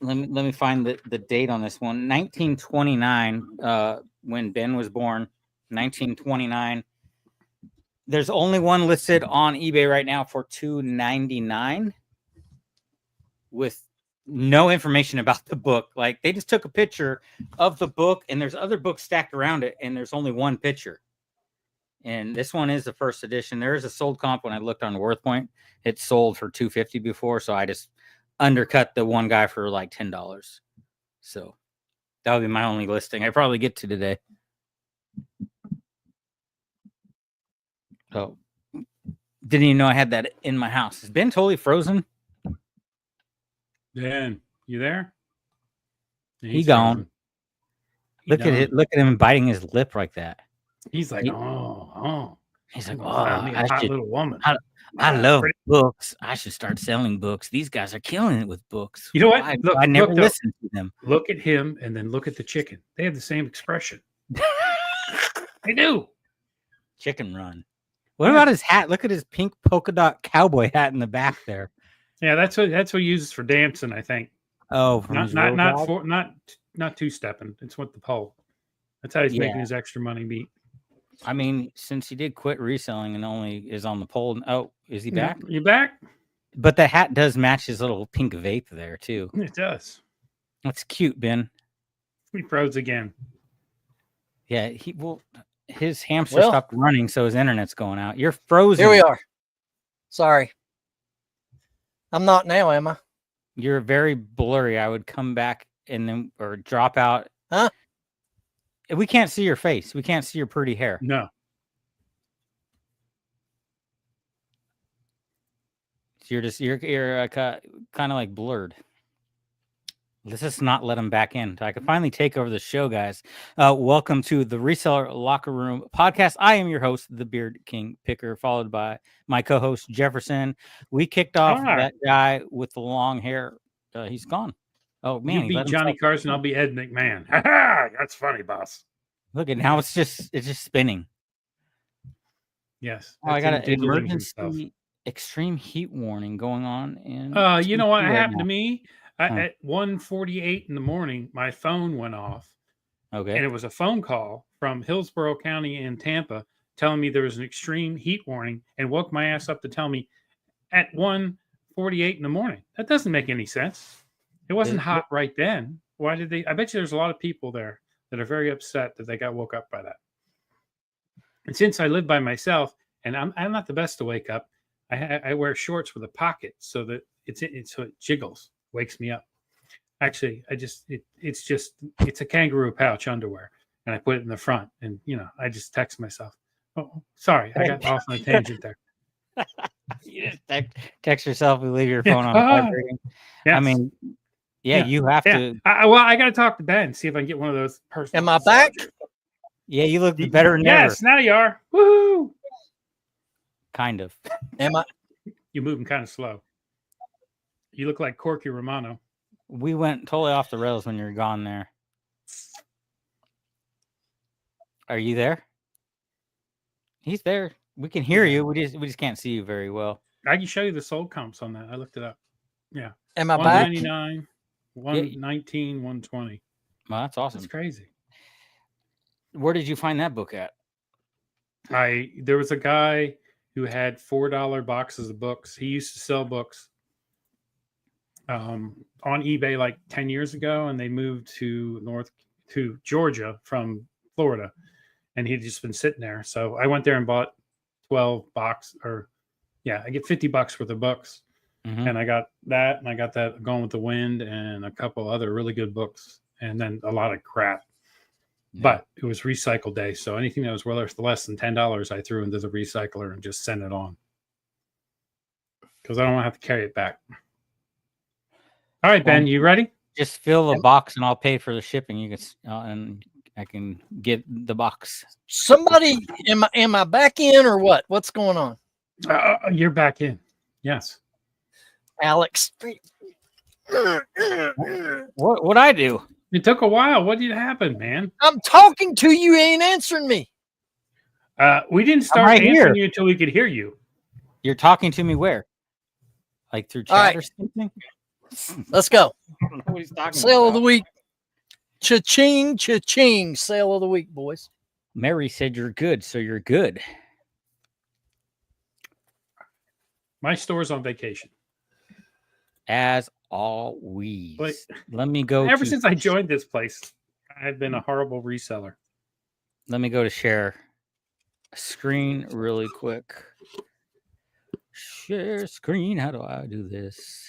Let me find the date on this one. 1929, when Ben was born. 1929. There's only one listed on eBay right now for $299 with no information about the book. Like, they just took a picture of the book, and there's other books stacked around it, and there's only one picture. And this one is the first edition. There is a sold comp. When I looked on WorthPoint, it sold for $250 before, so I just undercut the one guy for like $10. So that would be my only listing I probably get to today. Oh, didn't even know I had that in my house. Has Ben totally frozen? Dan, you there? He gone. Look at it. Look at him biting his lip like that. He's like, oh. He's like, I mean, hot little woman. I love books. I should start selling books. These guys are killing it with books. You know what? I never listened to them. Look at him and then look at the chicken. They have the same expression. They do. Chicken Run. What about his hat? Look at his pink polka dot cowboy hat in the back there. Yeah, that's what he uses for dancing, I think. Oh, not two stepping. It's with the pole. That's how he's making his extra money beat. I mean, since he did quit reselling and only is on the pole. Oh, is he back? You back? But the hat does match his little pink vape there too. It does. That's cute, Ben. He froze again. Yeah, his hamster stopped running, so his internet's going out. You're frozen. Here we are. Sorry. I'm not now, am I? You're very blurry. I would come back or drop out. Huh? We can't see your face. We can't see your pretty hair. No. You're kind of like blurred. Let's just not let him back in. I can finally take over the show, guys. Welcome to the Reseller Locker Room podcast. I am your host, the Beard King Picker, followed by my co-host Jefferson. We kicked off Hi. that guy with the long hair. He's gone. Oh man, You he be let Johnny himself- Carson, I'll be Ed McMahon. Ha ha! That's funny, boss. Look at now it's just spinning. Yes. Oh, I got him an diddling himself. emergency extreme heat warning going on in. You know what TP right happened to now. me? Huh. At 1:48 in the morning, my phone went off, Okay. and it was a phone call from Hillsborough County in Tampa telling me there was an extreme heat warning, and woke my ass up to tell me at 1:48 in the morning. That doesn't make any sense. It wasn't It- hot right then. Why did they? I bet you there's a lot of people there that are very upset that they got woke up by that. And since I live by myself, and I'm not the best to wake up, I wear shorts with a pocket so that it's so it jiggles, wakes me up. Actually, it's a kangaroo pouch underwear, and I put it in the front, and I just text myself. Oh, sorry, I got off on a tangent there. You just text yourself and leave your phone on Ah, vibrating. Yes. I mean, yeah, Yeah. you have yeah. to. Well, I got to talk to Ben, see if I can get one of those personal. Am I back? massagers. Yeah, you look better than ever. Yes, now you are. Woohoo! Kind of. Am I? You're moving kind of slow. You look like Corky Romano. We went totally off the rails when you were gone there. Are you there? He's there. We can hear you. We just can't see you very well. I can show you the sold comps on that. I looked it up. Am I back? 199, 119, 120. Well, that's awesome. That's crazy. Where did you find that book at? There was a guy who had $4 boxes of books. He used to sell books on eBay like 10 years ago, and they moved to Georgia from Florida, and he'd just been sitting there. So I went there and bought 12 I get $50 worth of books. Mhm. And I got that, and I got that Gone with the Wind, and a couple other really good books, and then a lot of crap. Yeah. But it was recycle day, so anything that was worth less than $10, I threw into the recycler and just sent it on because I don't want to have to carry it back. All right, Ben, you ready? Just fill the box and I'll pay for the shipping. You can and I can get the box. Somebody, am I back in or what? What's going on, You're back in. Yes. Alex? What I do? It took a while. What did happen, man? I'm talking to you. You ain't answering me. We didn't start right answering here. you until we could hear you. You're talking to me where? Like through All chat right. or something? Let's go. I don't know what he's talking Sale of about. the week. Cha-ching, cha-ching. Sale of the week, boys. Mary said you're good, so you're good. My store's on vacation. As always. But let me go. Ever to, since I joined this place, I've been a horrible reseller. Let me go to share screen really quick. Share screen. How do I do this?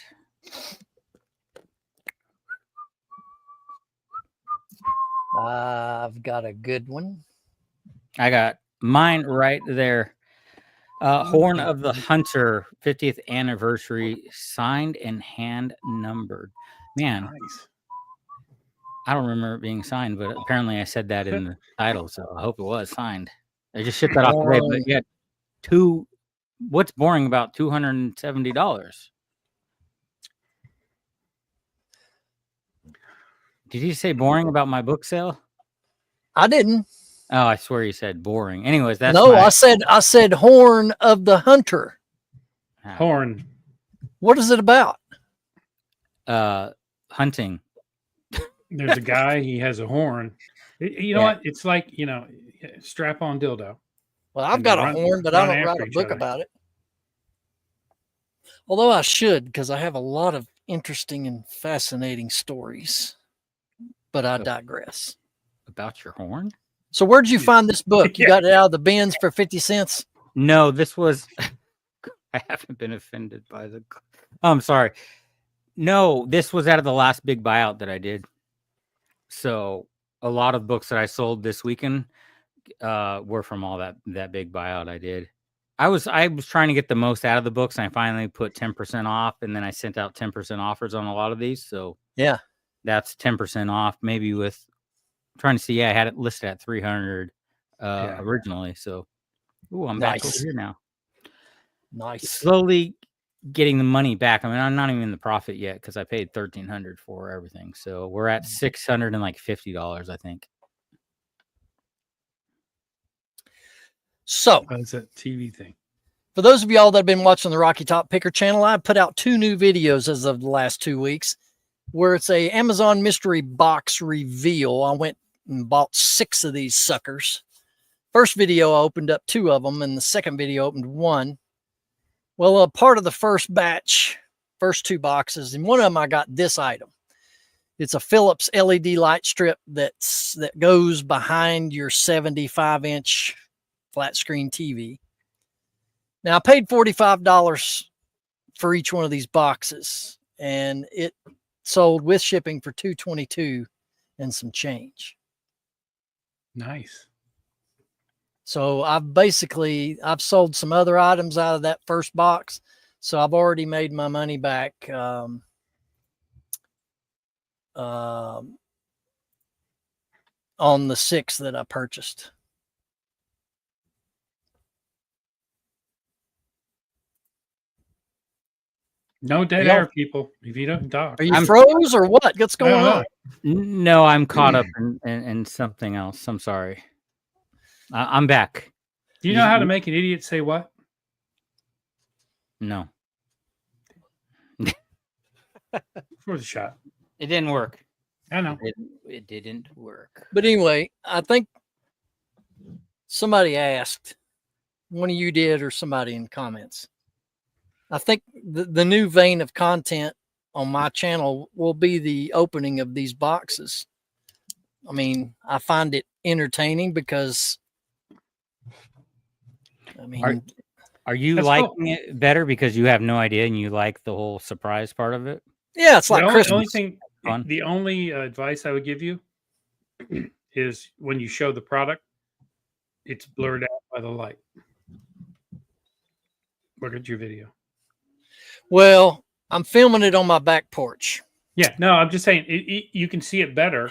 I've got a good one. I got mine right there. Horn of the Hunter 50th anniversary, signed and hand numbered. Man, Nice. I don't remember it being signed, but apparently I said that in the title, so I hope it was signed. I just shipped that off today, but yet what's boring about $270? Did you say boring about my book sale? I didn't. Oh, I swear you said boring. Anyways, that's No, my, I said Horn of the Hunter. Horn. What is it about? Hunting. There's a guy, he has a horn. You know Yeah. what? It's like, strap on dildo. Well, I've And got they a run- horn, but I run don't write after a each book other. about it. Although I should, because I have a lot of interesting and fascinating stories. But I digress. About your horn? So where'd you find this book? You Yeah. got it out of the bins for 50 cents? No, this was. I haven't been offended by the. I'm sorry. No, this was out of the last big buyout that I did. So a lot of books that I sold this weekend were from all that big buyout I did. I was trying to get the most out of the books, and I finally put 10% off, and then I sent out 10% offers on a lot of these. So Yeah. that's 10% off. Maybe with trying to see. Yeah, I had it listed at 300 originally. So, I'm back over Nice. here now. Nice. Slowly getting the money back. I mean, I'm not even in the profit yet because I paid $1,300 for everything. So we're at $650, I think. So That's a TV thing. for those of y'all that have been watching the Rocky Top Picker channel, I put out 2 new videos as of the last 2 weeks where it's a Amazon mystery box reveal. I went and bought 6 of these suckers. First video, I opened up 2 of them, and the second video opened 1. Well, a part of the first batch, first 2 boxes, and one of them I got this item. It's a Philips LED light strip that goes behind your 75-inch flat screen TV. Now, I paid $45 for each one of these boxes, and it sold with shipping for $222 and some change. Nice. So I've sold some other items out of that first box. So I've already made my money back. On the 6 that I purchased. No dead air, people. If you don't talk. Are you froze or what? What's going on? No, I'm caught up in something else. I'm sorry. I'm back. Do you know how to make an idiot say what? No. For the shot. It didn't work. I know. It didn't work. But anyway, I think somebody asked, one of you did or somebody in the comments. I think the new vein of content on my channel will be the opening of these boxes. I mean, I find it entertaining because, I mean, are you liking it better because you have no idea and you like the whole surprise part of it? Yeah, it's like Christmas. The only advice I would give you is when you show the product, it's blurred out by the light. Look at your video. Well, I'm filming it on my back porch. Yeah, no, I'm just saying you can see it better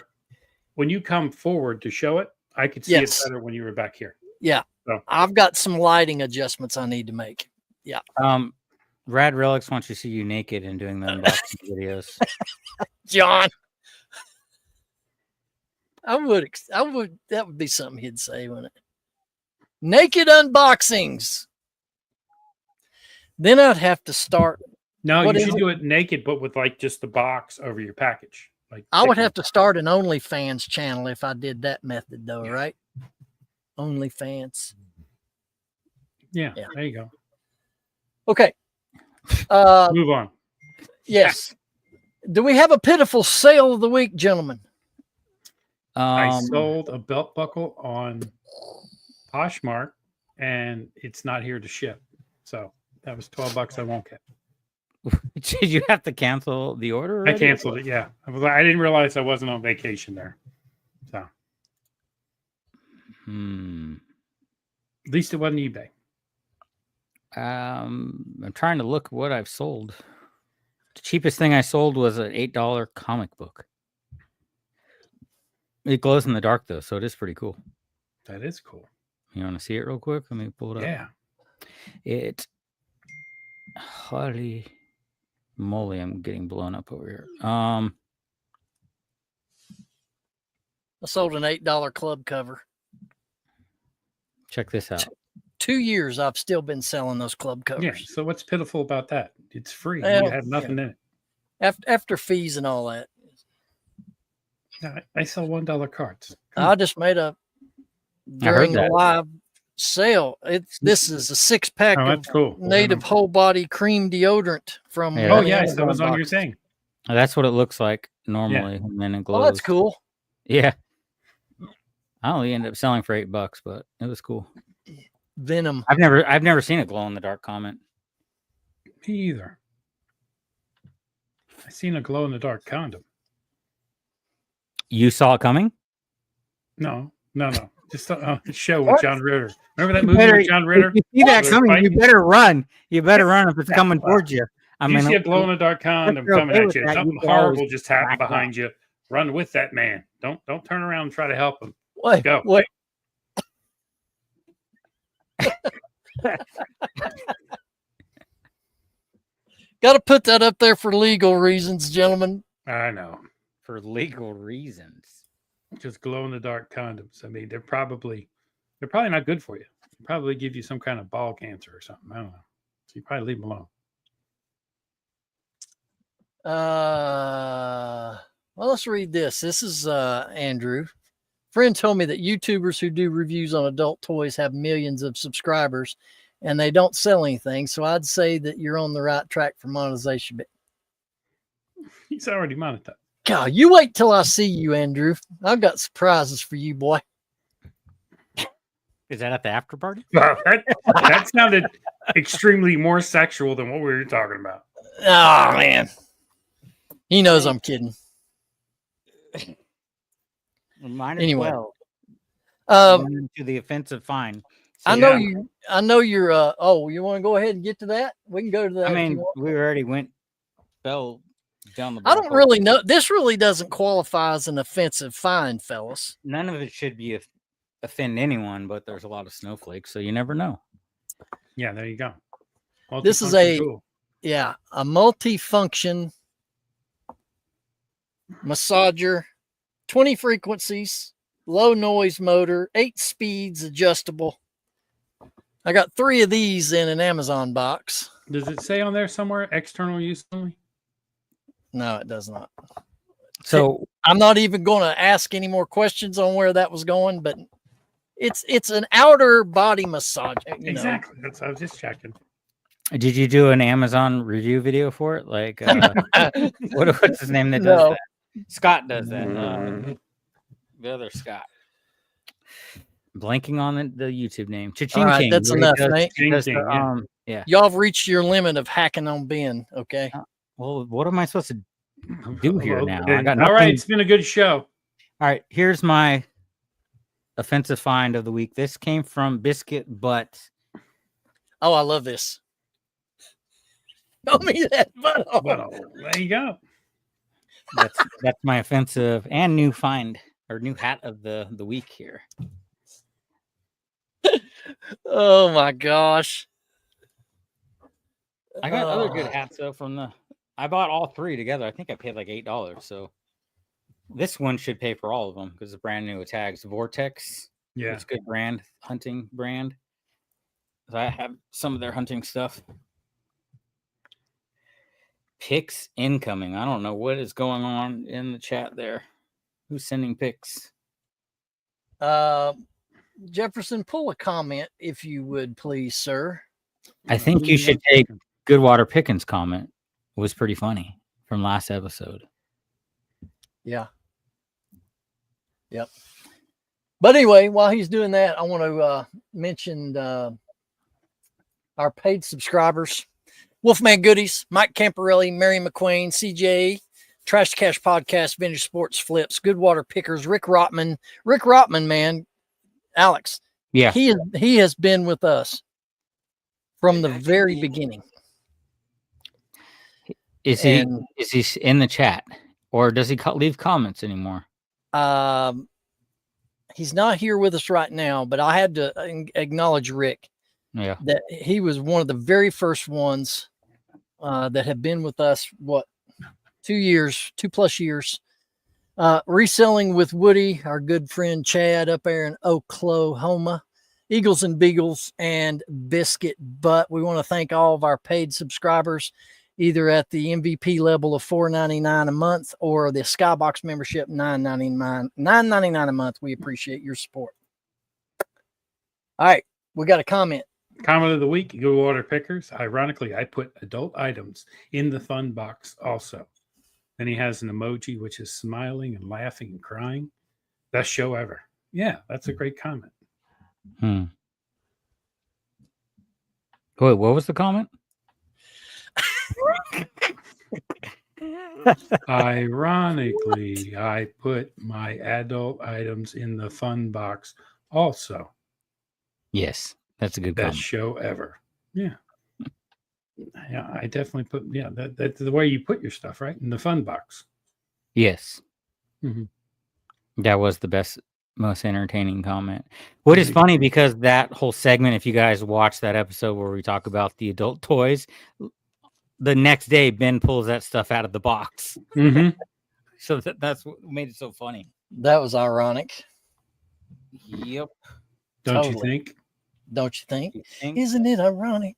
when you come forward to show it. I could see it better when you were back here. Yeah, so I've got some lighting adjustments I need to make. Yeah. Rad Relics wants to see you naked and doing the unboxing videos. John, I would. That would be something he'd say, wouldn't it? Naked unboxings. Then I'd have to start. No, you should do it naked, but with like just the box over your package. Like I would have to start an OnlyFans channel if I did that method, though, right? OnlyFans. Yeah, there you go. Okay. Move on. Yes. Do we have a pitiful sale of the week, gentlemen? I sold a belt buckle on Poshmark, and it's not here to ship. So that was $12 I won't get. Did you have to cancel the order already? I canceled it, yeah. I didn't realize I wasn't on vacation there. So. At least it wasn't eBay. I'm trying to look what I've sold. The cheapest thing I sold was an $8 comic book. It glows in the dark, though, so it is pretty cool. That is cool. You want to see it real quick? Let me pull it up. Yeah. Holy moly, I'm getting blown up over here. I sold an $8 club cover. Check this out. 2 years I've still been selling those club covers. Yeah. So what's pitiful about that? It's free. You have nothing in it. After fees and all that. I sell $1 cards. I just made a during the live sale. This is a 6-pack of native whole body cream deodorant from. Oh yes, that was on your thing. That's what it looks like normally, and then it glows. Oh, that's cool. Yeah, I only ended up selling for $8, but it was cool. Venom. I've never seen a glow in the dark comment. Me either. I seen a glow in the dark condom. You saw it coming? No. Just a show with John Ritter. Remember that movie with John Ritter? If you see that coming, you better run. You better run if it's coming towards you. You see a glow in the dark condom coming at you. Something horrible just happened behind you. Run with that man. Don't turn around and try to help him. Wait, Go. wait. Got to put that up there for legal reasons, gentlemen. I know. For legal reasons. Just glow in the dark condoms. I mean, they're probably not good for you. They probably give you some kind of ball cancer or something. I don't know. So you probably leave them alone. Well, let's read this. This is Andrew. Friend told me that YouTubers who do reviews on adult toys have millions of subscribers and they don't sell anything. So I'd say that you're on the right track for monetization. But He's already monetized. God, you wait till I see you, Andrew. I've got surprises for you, boy. Is that at the after party? Wow, that sounded extremely more sexual than what we were talking about. Oh, man. He knows I'm kidding. Mine as Anyway. well. To the offensive fine. So, I know yeah. you're you want to go ahead and get to that? We can go to that. I if mean, you want. we already fell down the I don't block. really know. This really doesn't qualify as an offensive fine, fellas. None of it should be offend anyone, but there's a lot of snowflakes, so you never know. Yeah, there you go. This is Multifunction tool. a multi-function massager, 20 frequencies, low noise motor, 8 speeds, adjustable. I got 3 of these in an Amazon box. Does it say on there somewhere external use only? No, it does not. So I'm not even going to ask any more questions on where that was going, but it's an outer body massage. Exactly. I was just checking. did you do an Amazon review video for it? Like what's his name that does No. that? Scott does that. The other Scott. Blanking on the YouTube name. Cha-ching All right, King, that's where he enough, does- Nate. he does Ching the, King, yeah. yeah. Y'all have reached your limit of hacking on Ben. Okay. Well, what am I supposed to do here now? Okay. I got All nothing. right, it's been a good show. All right, here's my offensive find of the week. This came from Biscuit Butt. Oh, I love this. Show me that butthole. Well, there you go. That's my offensive and new find or new hat of the week here. Oh my gosh. I got other good Oh. hats though I bought all 3 together. I think I paid like $8. So this one should pay for all of them because it's brand new tags. Vortex. Yeah. It's a good brand, hunting brand. So I have some of their hunting stuff. Pics incoming. I don't know what is going on in the chat there. Who's sending pics? Jefferson, pull a comment if you would, please, sir. I think you should take Goodwater Pickens' comment. It was pretty funny from last episode. Yeah. Yep. But anyway, while he's doing that, I want to mention our paid subscribers. Wolfman Goodies, Mike Camparelli, Mary McQueen, CJ, Trash to Cash Podcast, Vintage Sports Flips, Goodwater Pickers, Rick Rotman, man, Alex. Yeah. He has been with us from the very beginning. Is he in the chat or does he leave comments anymore? He's not here with us right now, but I had to acknowledge Rick. Yeah. That he was one of the very first ones that have been with us, 2+ years. Reselling with Woody, our good friend Chad up there in Oklahoma, Eagles and Beagles, and Biscuit Butt. We want to thank all of our paid subscribers, either at the MVP level of $4.99 a month or the Skybox membership $9.99 a month. We appreciate your support. All right, we got a comment. Comment of the week, Goodwater Pickers. Ironically, I put adult items in the fun box also. Then he has an emoji, which is smiling and laughing and crying. Best show ever. Yeah, that's a great comment. Wait, what was the comment? Ironically, I put my adult items in the fun box also. Yes, that's a good Best comment. show ever. Yeah. Yeah, I definitely put, that's the way you put your stuff, right? In the fun box. Yes. That was the best, most entertaining comment. What is funny, because that whole segment, if you guys watch that episode where we talk about the adult toys, the next day Ben pulls that stuff out of the box. Mm-hmm. So that's what made it so funny. That was ironic. Yep. Don't you Totally. think? Don't you think? You think? Isn't it ironic?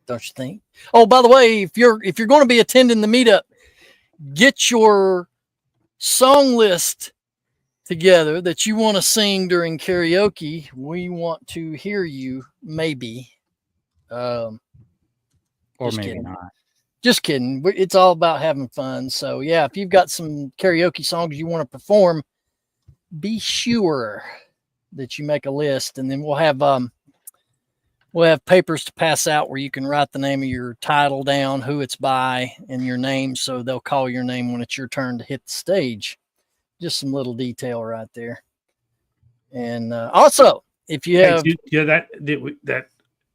Don't you think? Oh, by the way, if you're going to be attending the meetup, get your song list together that you want to sing during karaoke. We want to hear you, maybe. Or just maybe kidding. not. Just kidding. It's all about having fun. So yeah, if you've got some karaoke songs you want to perform, be sure that you make a list, and then we'll have papers to pass out where you can write the name of your title down, who it's by, and your name, so they'll call your name when it's your turn to hit the stage. Just some little detail right there. And also, if you have that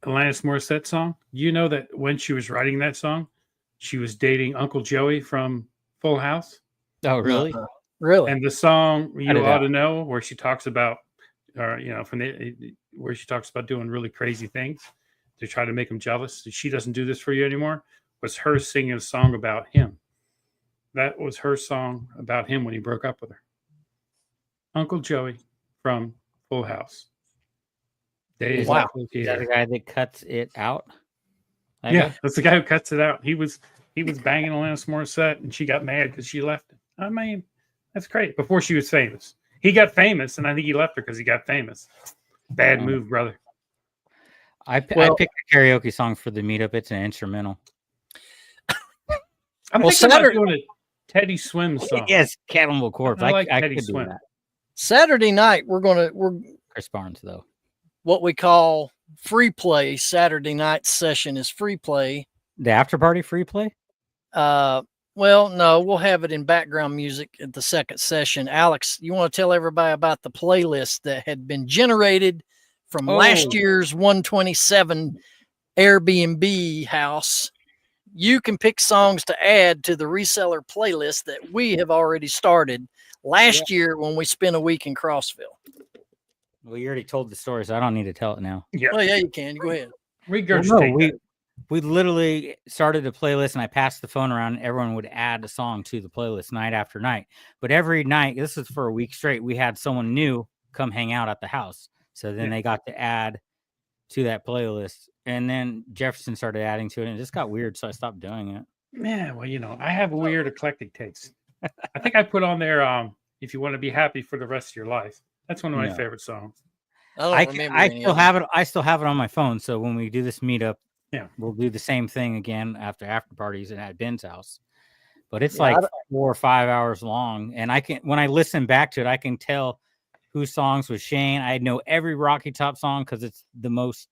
Alanis Morissette song, you know that when she was writing that song, she was dating Uncle Joey from Full House. Oh, really? Really? And the song Cut "You it Ought out. to Know," where she talks about, where she talks about doing really crazy things to try to make him jealous. She doesn't do this for you anymore. Was her singing a song about him? That was her song about him when he broke up with her. Uncle Joey from Full House. Days Wow. Like Those Is that the Here. guy that cuts it out? That Yeah, guy? that's the guy who cuts it out. He was banging Alanis Morissette, and she got mad because she left him. I mean, that's great. Before she was famous, he got famous, and I think he left her because he got famous. Bad Oh. move, brother. I picked a karaoke song for the meetup. It's an instrumental. I'm Well, thinking about Saturday- doing a Teddy Swim song. Yes, Cannibal Corpse. I like I Teddy could do Swim. that. Saturday night, we're Chris Barnes, though. what we call free play. Saturday night session is free play. The after party free play? Well, no, we'll have it in background music at the second session. Alex, you want to tell everybody about the playlist that had been generated from last Oh. year's 127 Airbnb house? You can pick songs to add to the reseller playlist that we have already started last year when we spent a week in Crossville. Well, you already told the story, so I don't need to tell it now. Yeah, Well, yeah, you can. Go ahead. regurgitate. No, that. we literally started a playlist, and I passed the phone around, and everyone would add a song to the playlist night after night. But every night, this is for a week straight, we had someone new come hang out at the house. So then they got to add to that playlist. And then Jefferson started adding to it, and it just got weird, so I stopped doing it. Yeah, well, I have a weird eclectic taste. I think I put on there, "If You Want to Be Happy for the Rest of Your Life." That's one of my No. favorite songs. I don't remember. I any still of have it. I still have it on my phone. So when we do this meetup, Yeah. we'll do the same thing again after parties and at Ben's house. But it's Yeah, like I don't- 4 or 5 hours long, and when I listen back to it, I can tell whose songs was Shane. I know every Rocky Top song because it's the most.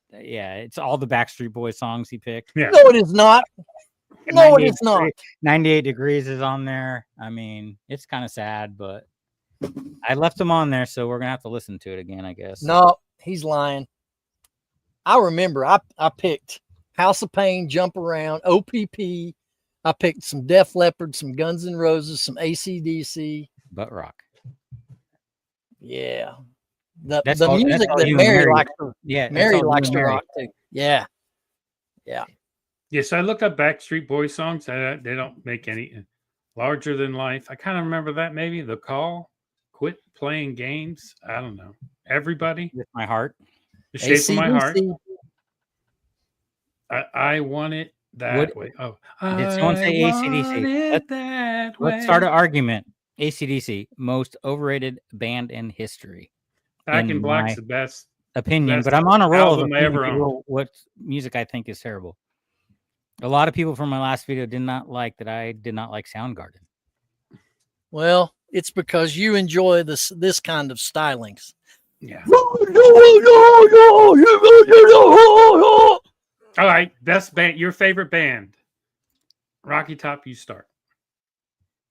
Yeah, it's all the Backstreet Boys songs he picked. Yeah. No, it is not. No, it is not. 98 Degrees is on there. I mean, it's kind of sad, but I left them on there, so we're gonna have to listen to it again, I guess. No, he's lying. I remember I picked House of Pain, Jump Around, OPP. I picked some Def Leppard, some Guns N' Roses, some AC/DC. Butt rock. Yeah. The That's the all- music that's all that you and Mary Mary- likes to Yeah, that's Mary all you likes and to Mary. rock too. Yeah. Yeah, so I look up Backstreet Boys songs. They don't make any. Larger Than Life. I kind of remember that. Maybe The Call. Quit Playing Games. I don't know. Everybody. With my heart. The Shape of My Heart. AC/DC. I want it that way. Oh, Did someone say I AC/DC? want it that way. Let's start an argument. AC/DC, most overrated band in history, Back in in Black's my the best. opinion. Best But I'm on a roll of album I opinion ever people what music I think is terrible. A lot of people from my last video did not like that. I did not like Soundgarden. Well, it's because you enjoy this kind of stylings. Yeah. All right. Best band. Your favorite band. Rocky Top, you start.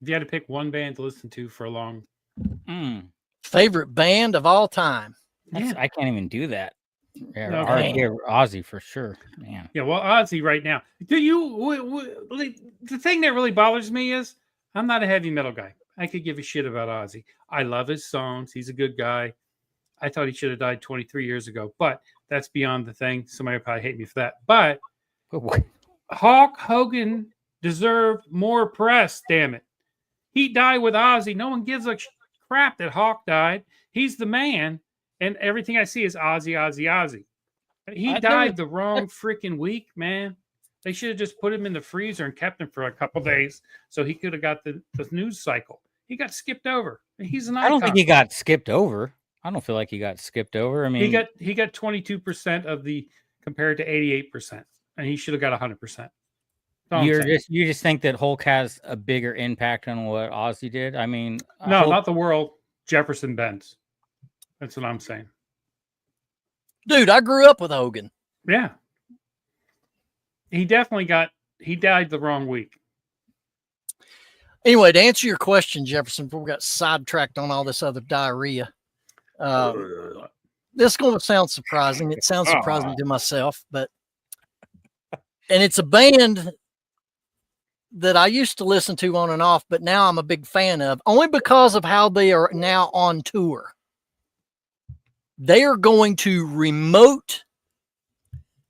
If you had to pick one band to listen to for a long. Favorite band of all time. I can't even do that. Yeah, Okay. Ozzy for sure, man. Yeah, well, Ozzy right now. Do you? The thing that really bothers me is I'm not a heavy metal guy. I could give a shit about Ozzy. I love his songs. He's a good guy. I thought he should have died 23 years ago, but that's beyond the thing. Somebody will probably hate me for that. But Hulk Hogan deserved more press, damn it. He died with Ozzy. No one gives a crap that Hulk died. He's the man, and everything I see is Ozzy, Ozzy, Ozzy. He died the wrong freaking week, man. They should have just put him in the freezer and kept him for a couple days so he could have got the news cycle. He got skipped over. He's an icon. I don't think he got skipped over. I don't feel like he got skipped over. I mean, he got 22% of the compared to 88%, and he should have got 100%. You just think that Hulk has a bigger impact on what Ozzy did? I mean, no, Hulk, not the world. Jefferson Benz. That's what I'm saying. Dude, I grew up with Hogan. Yeah. He died the wrong week. Anyway, to answer your question, Jefferson, before we got sidetracked on all this other diarrhea, this is going to sound surprising. It sounds surprising to myself, and it's a band that I used to listen to on and off, but now I'm a big fan of, only because of how they are now on tour. They are going to remote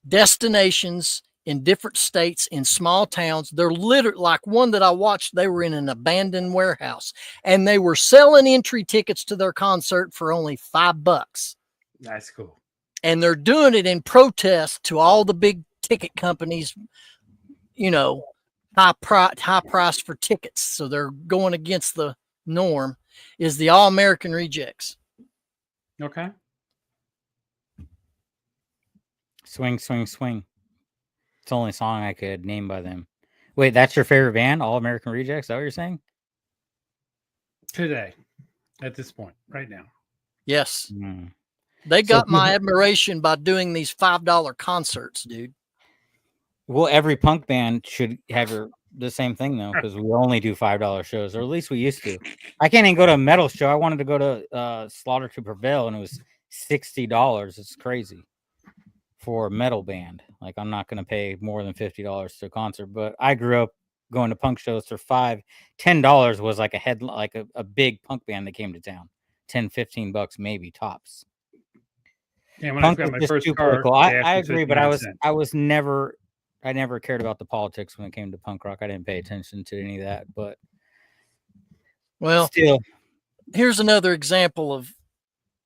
destinations in different states, in small towns. They're literally like one that I watched. They were in an abandoned warehouse and they were selling entry tickets to their concert for only $5. That's cool. And they're doing it in protest to all the big ticket companies, you know, high price for tickets. So they're going against the norm. Is the All American Rejects. Okay. Swing, swing, swing. It's the only song I could name by them. Wait, that's your favorite band, All American Rejects? Is that what you're saying? Today, at this point, right now. Yes. They got my admiration by doing these $5 concerts, dude. Well, every punk band should have the same thing, though, because we only do $5 shows, or at least we used to. I can't even go to a metal show. I wanted to go to Slaughter to Prevail, and it was $60. It's crazy for a metal band. Like, I'm not going to pay more than $50 to a concert, but I grew up going to punk shows for $10 was like a big punk band that came to town. $10-15 maybe tops. Yeah, when Punk I got was my just first too car, political. I agree, but I 59 never cared about the politics when it came to punk rock. I didn't pay attention to any of that, but well, still, here's another example of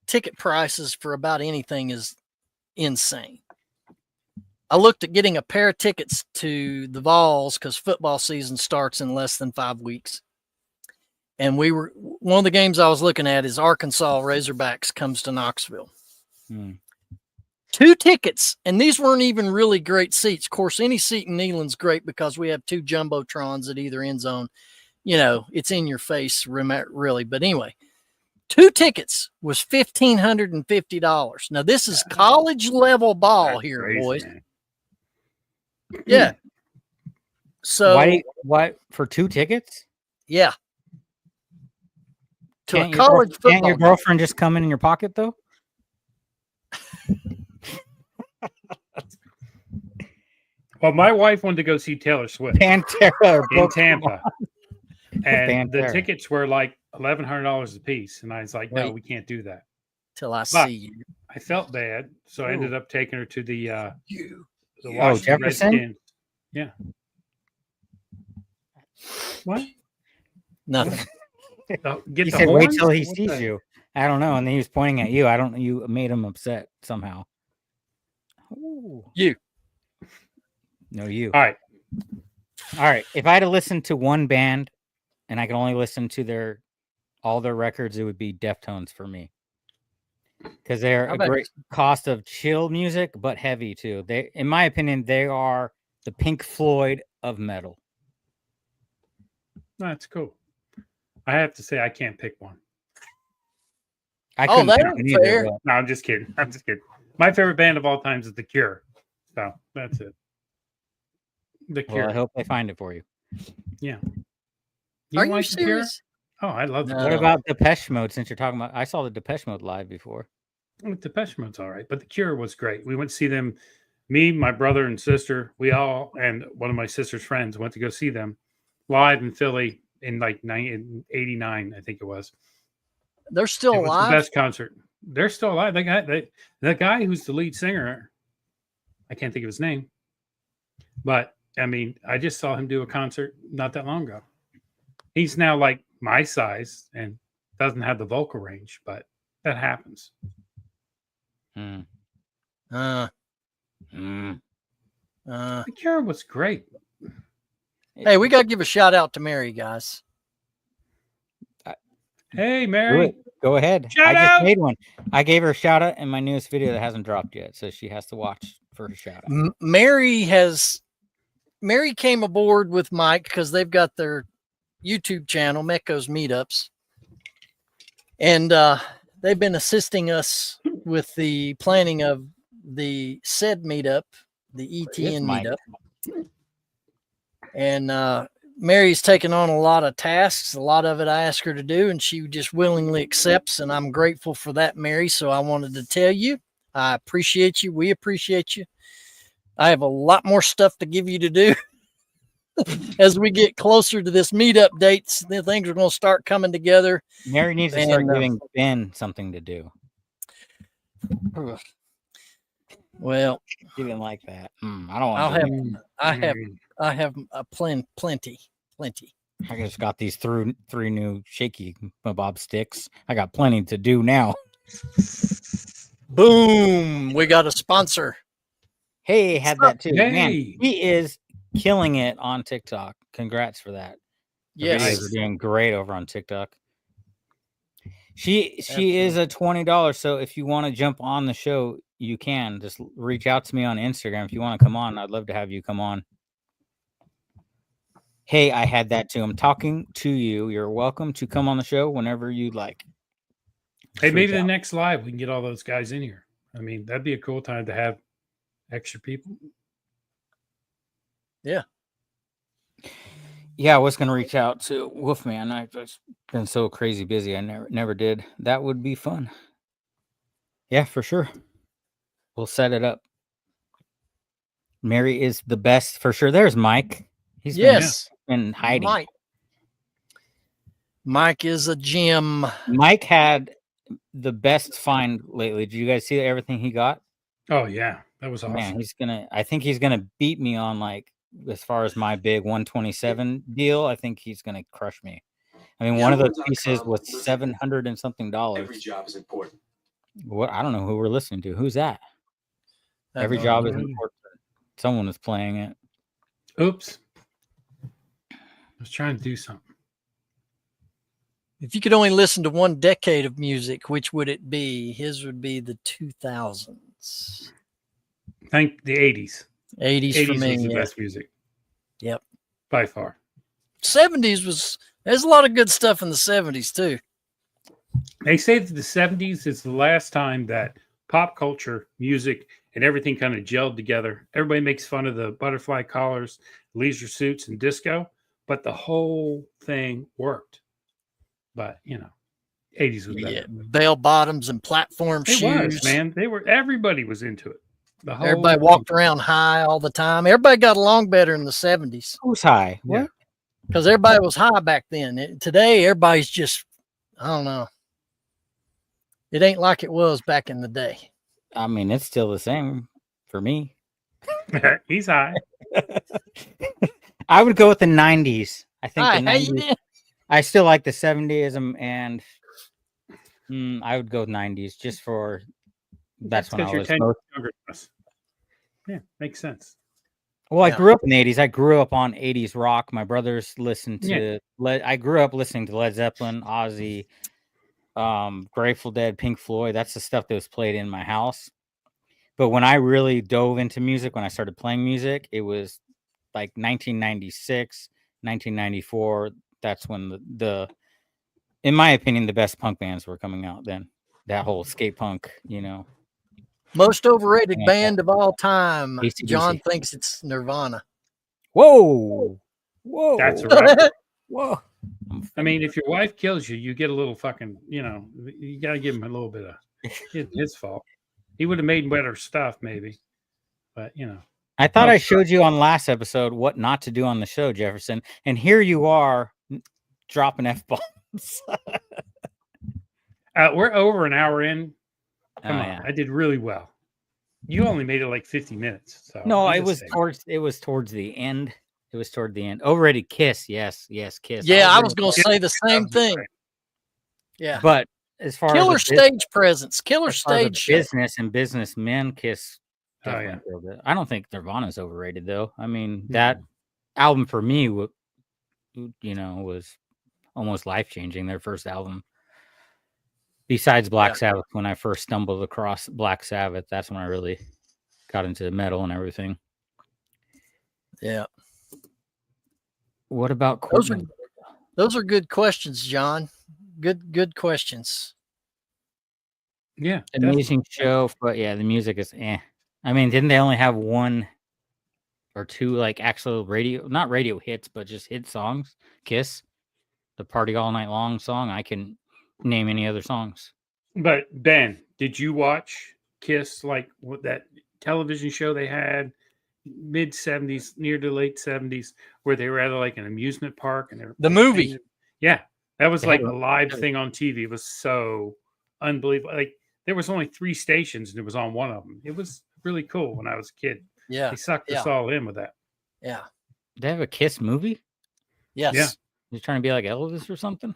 ticket prices for about anything is insane. I looked at getting a pair of tickets to the Vols because football season starts in less than 5 weeks. And one of the games I was looking at is Arkansas Razorbacks comes to Knoxville. 2 tickets, and these weren't even really great seats. Of course, any seat in Neyland's great because we have 2 jumbotrons at either end zone. You know, it's in your face, really. But anyway, 2 tickets was $1,550. Now, this is college level ball here, crazy, boys. Man. Yeah. So what for 2 tickets? Yeah. To a college football. Can't your girlfriend just come in your pocket though? Well, my wife wanted to go see Taylor Swift Pantera in Tampa, and Pantera. the tickets were like $1,100 a piece, and I was like, "No, we can't do that." Till I see you. I felt bad, so I ended up taking her to the Washington Jefferson. Redskins. Yeah. What? Nothing. Get He the said, "Wait horns? till he What sees the- you." I don't know, and then he was pointing at you. I don't. You made him upset somehow. Ooh. You. No, you. All right. All right. If I had to listen to one band, and I could only listen to all their records, it would be Deftones for me. Because they're a great cost of chill music, but heavy too. They, in my opinion, they are the Pink Floyd of metal. That's cool. I have to say, I can't pick one. I couldn't pick that's one either, fair. but- No, I'm just kidding. I'm just kidding. My favorite band of all times is The Cure. So that's it. The Cure. Well, I hope they find it for you. Yeah. Are like you The Cure? serious? Oh, I love The No. What Cure. about Depeche Mode? Since you're talking about, I saw the Depeche Mode live before. Depeche Mode's all right, but The Cure was great. We went to see them. Me, my brother, and sister. We all and one of my sister's friends went to go see them live in Philly in like 89, I think it was. They're still It was the alive. best concert. They're still alive. The guy who's the lead singer, I can't think of his name, but I mean, I just saw him do a concert not that long ago. He's now like my size and doesn't have the vocal range, but that happens. Hmm. Uh, Hmm. uh, The Cure was great. hey, we got to give a shout out to Mary, guys. Hey, Do Mary. it. Go ahead. Shout I just out! made one. I gave her a shout out in my newest video that hasn't dropped yet, so she has to watch for her shout out. Mary came aboard with Mike because they've got their YouTube channel, Mecco's Meetups, and they've been assisting us with the planning of the said meetup, the ETN Mike? meetup. And Mary's taken on a lot of tasks. A lot of it I ask her to do, and she just willingly accepts. And I'm grateful for that, Mary. So I wanted to tell you, I appreciate you. We appreciate you. I have a lot more stuff to give you to do. As we get closer to this meetup dates, then things are going to start coming together. Mary needs to start And, giving Ben something to do. Well, She didn't like that. I don't want to. I have a plenty. I just got these three new shaky bob sticks. I got plenty to do now. Boom! We got a sponsor. Hey, had that too. Man, Hey. he is killing it on TikTok. Congrats for that. The Yes. videos are doing great over on TikTok. She is a $20. So if you want to jump on the show, you can just reach out to me on Instagram. If you want to come on, I'd love to have you come on. Hey, I had that too. I'm talking to you. You're welcome to come on the show whenever you'd like. Hey, Just maybe reach the out. next live we can get all those guys in here. I mean, that'd be a cool time to have extra people. Yeah, I was gonna reach out to Wolfman. I've just been so crazy busy. I never did. That would be fun. Yeah, for sure. We'll set it up. Mary is the best for sure. There's Mike. He's Yes, been hiding. Mike is a gem. Mike had the best find lately. Did you guys see everything he got? Oh yeah, that was awesome. Man, I think he's gonna beat me on like as far as my big 127 deal. I think he's gonna crush me. I mean, one of those pieces was $700 and something. Every job is important. What? I don't know who we're listening to. Who's that? Every job is important. Someone is playing it. Oops. I was trying to do something. If you could only listen to one decade of music, which would it be? His would be the 2000s. Thank the 80s. 80s for 80s me. was the Yeah. best music. Yep. By far. 70s was, there's a lot of good stuff in the 70s too. They say that the 70s is the last time that pop culture, music, and everything kind of gelled together. Everybody makes fun of the butterfly collars, leisure suits, and disco, but the whole thing worked. But, 80s was better. Yeah, bell bottoms and platform It shoes. was, man. Everybody was into it. The whole Everybody thing. walked around high all the time. Everybody got along better in the 70s Who's high? Yeah. What? because everybody was high back then. Today, everybody's just, I don't know. It ain't like it was back in the day. I mean, it's still the same for me. He's high. I would go with the 90s. I think Hi, the how you 90s. doing? I still like the 70s and I would go 90s just for that's when because I you're was 10 years most. younger than us. Yeah, makes sense. Well, I Yeah. grew up in the 80s. I grew up on 80s rock. My brothers listened to I grew up listening to Led Zeppelin, Ozzy, Grateful Dead, Pink Floyd. That's the stuff that was played in my house. But when I really dove into music, when I started playing music, it was like 1996, 1994. That's when the in my opinion, the best punk bands were coming out then. That whole skate punk, Most overrated Yeah. band of all time. AC/DC. John thinks it's Nirvana. Whoa. That's a wrap. Whoa. I mean, if your wife kills you, you get a little fucking, you got to give him a little bit of his fault. He would have made better stuff, maybe. But, I thought Oh, I showed you on last episode what not to do on the show, Jefferson. And here you are dropping F-bombs. We're over an hour in. Come Oh, on, yeah. I did really well. You only made it like 50 minutes. So No, I'm it just was saying. towards the end. It was toward the end. Overrated Kiss, yes, Kiss. Yeah, I really was going to excited. say the same thing. Right. Yeah. But as far Killer as stage presence, killer as far as a stage show. business and businessmen, Kiss Oh, definitely yeah. killed it. I don't think Nirvana's overrated though. I mean, that album for me, was almost life changing. Their first album, besides Black Sabbath, when I first stumbled across Black Sabbath, that's when I really got into metal and everything. Yeah. What about Courtney? Those are good questions, John. Good questions. Yeah. Amazing definitely. show, but yeah, the music is eh. I mean, didn't they only have one or two like actual not radio hits, but just hit songs? Kiss, the Party All Night Long song. I can name any other songs. But Ben, did you watch Kiss, like what that television show they had mid 70s, near to late 70s, where they were at like an amusement park and they're The movie. Yeah, that was They like had a live thing on TV. It was so unbelievable. Like there was only 3 stations and it was on one of them. It was really cool when I was a kid. Yeah. They sucked us all in with that. Yeah. They have a Kiss movie. Yes. Yeah. You're trying to be like Elvis or something.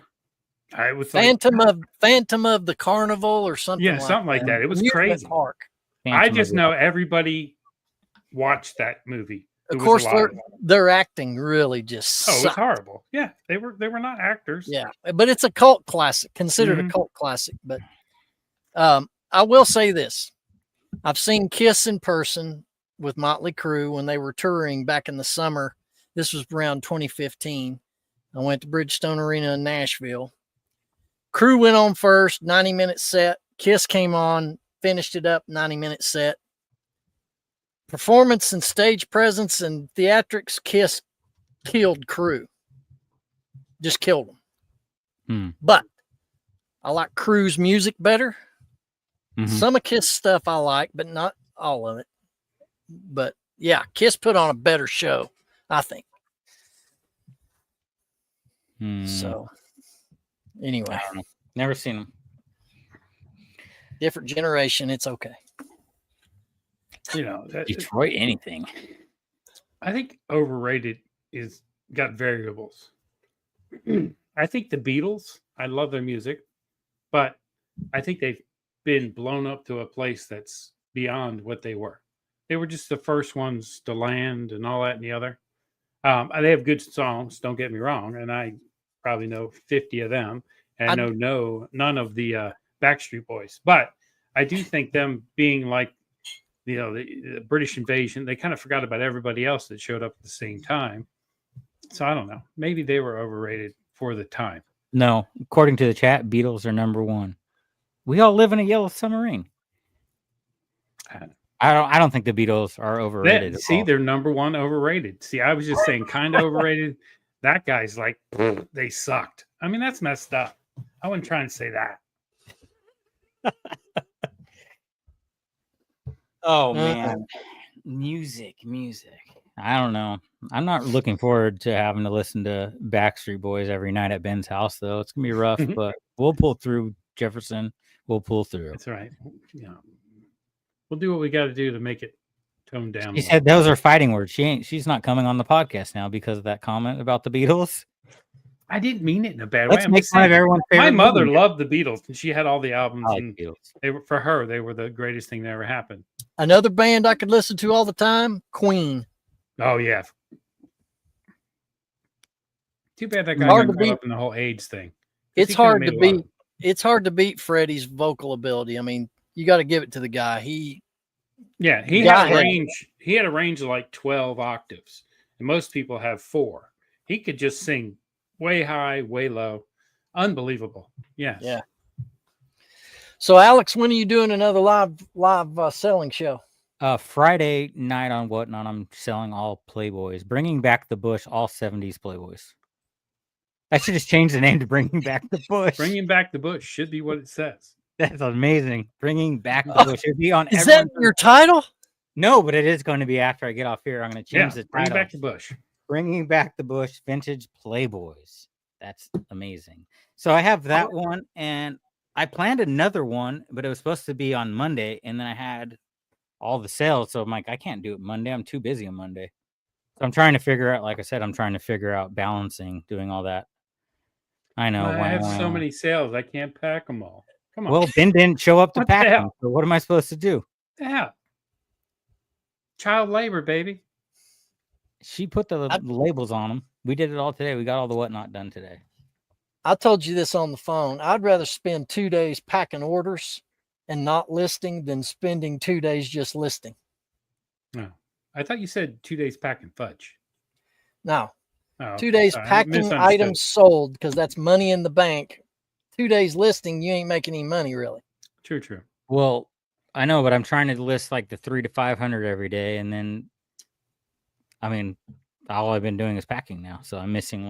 I was Phantom of the Carnival or something. Yeah, something like that. It was Amusement crazy. Park. I just know everybody watched that movie. Of course, their acting really just it was sucked. horrible. Yeah, they were not actors. Yeah, but it's a cult classic, considered a cult classic. But I will say this: I've seen Kiss in person with Motley Crue when they were touring back in the summer. This was around 2015. I went to Bridgestone Arena in Nashville. Crew went on first, 90-minute set. Kiss came on, finished it up, 90-minute set. Performance and stage presence and theatrics, Kiss killed Crew. Just killed them. But I like Crew's music better. Some of Kiss stuff I like, but not all of it. But yeah, Kiss put on a better show, I think. So anyway, I don't know. Never seen them. Different generation. It's okay. Detroit anything. I think overrated is got variables. I think the Beatles, I love their music, but I think they've been blown up to a place that's beyond what they were. They were just the first ones to land and all that and the other. They have good songs, don't get me wrong, and I probably know 50 of them, and I know none of the Backstreet Boys. But I do think them being like, the British invasion, they kind of forgot about everybody else that showed up at the same time. So I don't know. Maybe they were overrated for the time. No, according to the chat, Beatles are number 1. We all live in a yellow submarine. I don't think the Beatles are overrated. They're number 1 overrated. See, I was just saying kind of overrated. That guy's like, they sucked. I mean, that's messed up. I wasn't trying to say that. Oh man, music. I don't know. I'm not looking forward to having to listen to Backstreet Boys every night at Ben's house, though. It's gonna be rough, but we'll pull through, Jefferson. We'll pull through. That's right. We'll do what we got to do to make it toned down. She said those are fighting words. She's not coming on the podcast now because of that comment about the Beatles. I didn't mean it in a bad Let's way. make fun of everyone's favorite. My mother movie. loved the Beatles, and she had all the albums. I like and Beatles. they were, for her, they were the greatest thing that ever happened. Another band I could listen to all the time, Queen. Oh yeah. Too bad that guy got caught up in the whole AIDS thing. It's hard to beat. It's hard to beat Freddie's vocal ability. I mean, you got to give it to the guy. He had a range. He had a range of like 12 octaves, and most people have 4. He could just sing way high, way low. Unbelievable. Yes. Yeah. So, Alex, when are you doing another live selling show? Friday night on Whatnot, I'm selling all Playboys, bringing back the Bush, all 70s Playboys. I should just change the name to Bringing Back the Bush. Bringing Back the Bush should be what it says. That's amazing. Bringing Back the Bush. It'd be on. Is that your title? No, but it is going to be after I get off here. I'm going to change the title. Bring Back the Bush. Bringing Back the Bush, Vintage Playboys. That's amazing. So I have that one, and I planned another one, but it was supposed to be on Monday, and then I had all the sales. So I'm like, I can't do it Monday. I'm too busy on Monday. So I'm trying to figure out, like I said, I'm trying to figure out balancing, doing all that. I know. I have so wow. many sales. I can't pack them all. Come on. Well, Ben didn't show up to What the pack them. hell? So what am I supposed to do? Yeah. Child labor, baby. She put the labels on them. We did it all today. We got all the whatnot done today. I told you this on the phone. I'd rather spend 2 days packing orders and not listing than spending 2 days just listing. No. I thought you said 2 days packing fudge. No, Oh, 2 days sorry, I packing misunderstood. items sold because that's money in the bank. 2 days listing, you ain't making any money really. True. Well, I know, but I'm trying to list like the 300 to 500 every day. And then, I mean, all I've been doing is packing now. So I'm missing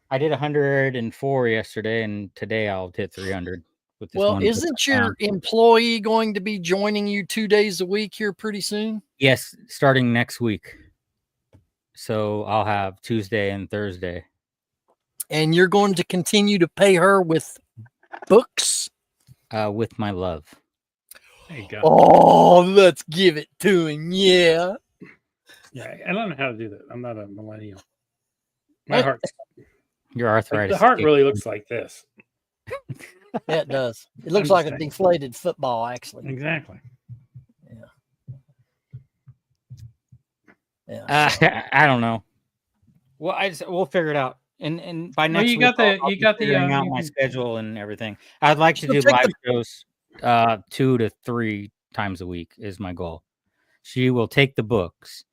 I did 104 yesterday, and today I'll hit 300. With this Well, one isn't your employee going to be joining you 2 days a week here pretty soon? Yes, starting next week. So I'll have Tuesday and Thursday. And you're going to continue to pay her with books? With my love. There you go. Oh, let's give it to him. Yeah. Yeah, I don't know how to do that. I'm not a millennial. My heart, Your arthritis. the heart really looks like this. Yeah, it does. It looks I'm like a just saying. deflated football, actually. Exactly. Yeah. I don't know. Well, we'll figure it out. And by next you week, got the- I'll you be got the, figuring out you my can- schedule and everything. I'd like to So do take live shows 2 to 3 times a week is my goal. She will take the books.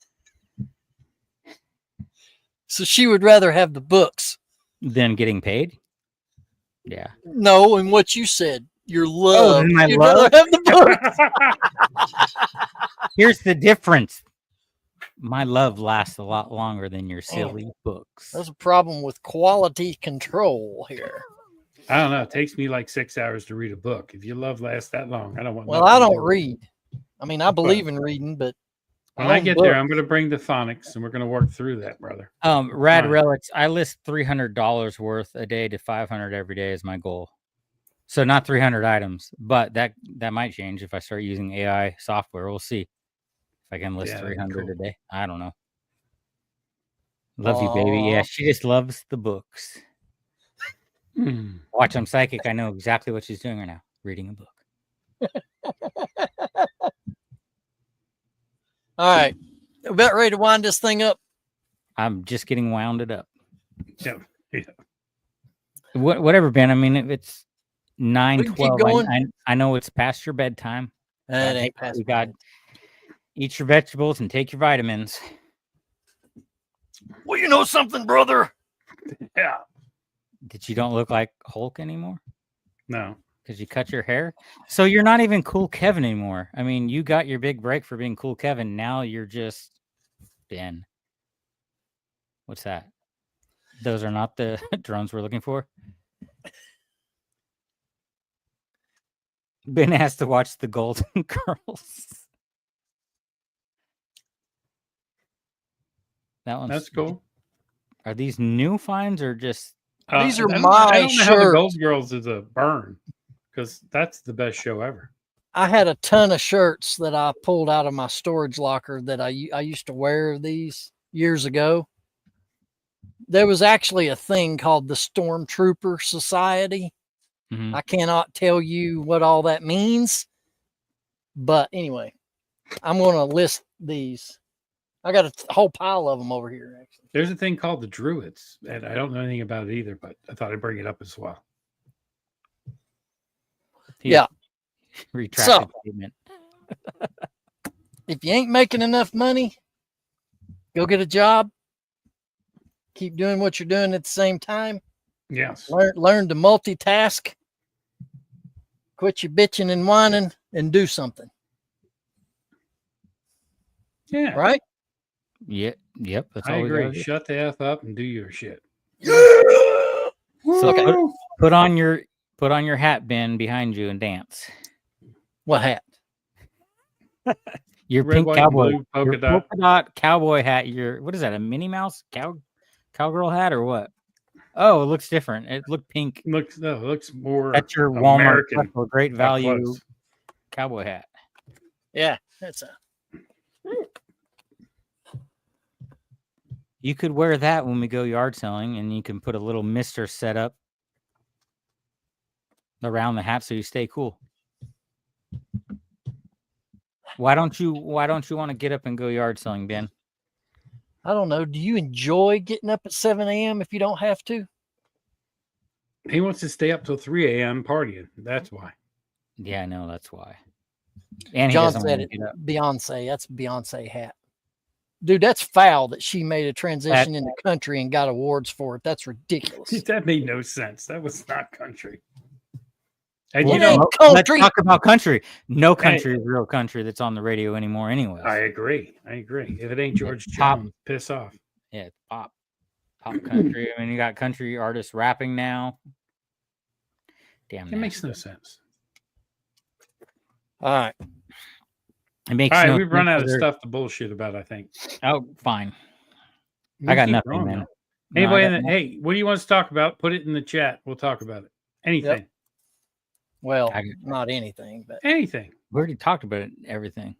So she would rather have the books. Than getting paid? Yeah. No, and what you said, your love. then my She'd love? rather have the books. Here's the difference. My love lasts a lot longer than your silly books. There's a problem with quality control here. I don't know. It takes me like 6 hours to read a book. If your love lasts that long, I don't want. Well, nothing I to don't do with it. read. I mean, I believe in reading, but When I own get there, books. I'm going to bring the phonics, and we're going to work through that, brother. Rad Fine. Relics, I list $300 worth a day to 500 every day is my goal. So not 300 items, but that might change if I start using AI software. We'll see if I can list Yeah, that'd be 300 a cool. day. I don't know. Love you, baby. Yeah, Aw. she just loves the books. Hmm. Watch, I'm psychic. I know exactly what she's doing right now. Reading a book. All right. About ready to wind this thing up. I'm just getting wounded up. Yeah. Whatever, Ben. I mean, if it's 9, We can keep 12, going. I know it's past your bedtime. That ain't past You my got bed. eat your vegetables and take your vitamins. Well, you know something, brother? Yeah. That you don't look like Hulk anymore No. because you cut your hair. So you're not even Cool Kevin anymore. I mean, you got your big break for being Cool Kevin. Now you're just Ben. What's that? Those are not the drones we're looking for. Ben has to watch the Golden Girls. That one's That's cool. Are these new finds or just These are I don't my know how the shirts. Gold Girls is a burn because that's the best show ever. I had a ton of shirts that I pulled out of my storage locker that I used to wear these years ago. There was actually a thing called the Stormtrooper Society. Mhm. I cannot tell you what all that means. But anyway, I'm going to list these. I got a whole pile of them over here, actually. There's a thing called the Druids, and I don't know anything about it either, but I thought I'd bring it up as well. Yeah. Retracted statement. If you ain't making enough money, go get a job. Keep doing what you're doing at the same time. Yes. Learn to multitask. Quit your bitching and whining and do something. Yeah. Right? Yep. That's I all we agree. gotta do. Shut the F up and do your shit. So Okay. put on your hat, Ben, behind you and dance. What hat? Your Red, pink white, and cowboy, blue polka your dot. polka dot cowboy hat. What is that? A Minnie Mouse cowgirl hat or what? Oh, it looks different. It looked pink. Looks more That's your Walmart American special great up value close. cowboy hat. Yeah, that's a. You could wear that when we go yard selling, and you can put a little mister setup around the hat so you stay cool. Why don't you want to get up and go yard selling, Ben? I don't know. Do you enjoy getting up at 7 a.m. if you don't have to? He wants to stay up till 3 a.m. partying. That's why. Yeah, I know that's why. And he John doesn't said want it. to get up. Beyonce. That's a Beyonce hat. Dude, that's foul that she made a transition in the country and got awards for it. That's ridiculous. That made no sense. That was not country. And Well, you know, let's country. talk about country. No country is real country that's on the radio anymore, anyway. I agree. If it ain't George Pop. Jones, piss off. Yeah, it's pop country. I mean, you got country artists rapping now. Damn, It makes no sense. All right. It makes. All right, no we've run sense out of whether- stuff to bullshit about, I think. Oh, fine. We I got keep nothing, going, man. though. No, Anybody I got hey, what do you want us to talk about? Put it in the chat. We'll talk about it. Anything. Well, I- not anything, but Anything. We already talked about everything.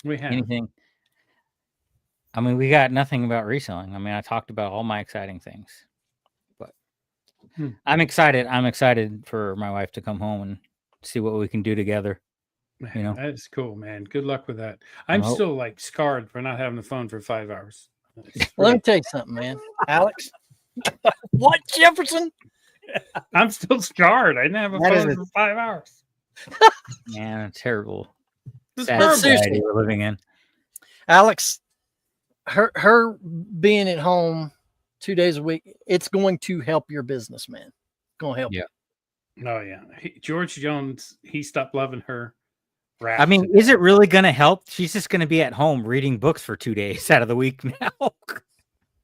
We have. Anything. I mean, we got nothing about reselling. I mean, I talked about all my exciting things, but I'm excited. I'm excited for my wife to come home and see what we can do together. You know, That's cool, man. Good luck with that. I'm hope- still like scarred for not having the phone for 5 hours. let me tell you something, man. Alex. What, Jefferson? I'm still scarred. I didn't have a That is phone a- for 5 hours. man, a terrible, It's sad horrible. society we're living in. Alex, her being at home 2 days a week, it's going to help your business, man. It's going to help. Yeah. Oh yeah, George Jones. He stopped loving her. Rap I mean, today. is it really going to help? She's just going to be at home reading books for 2 days out of the week now.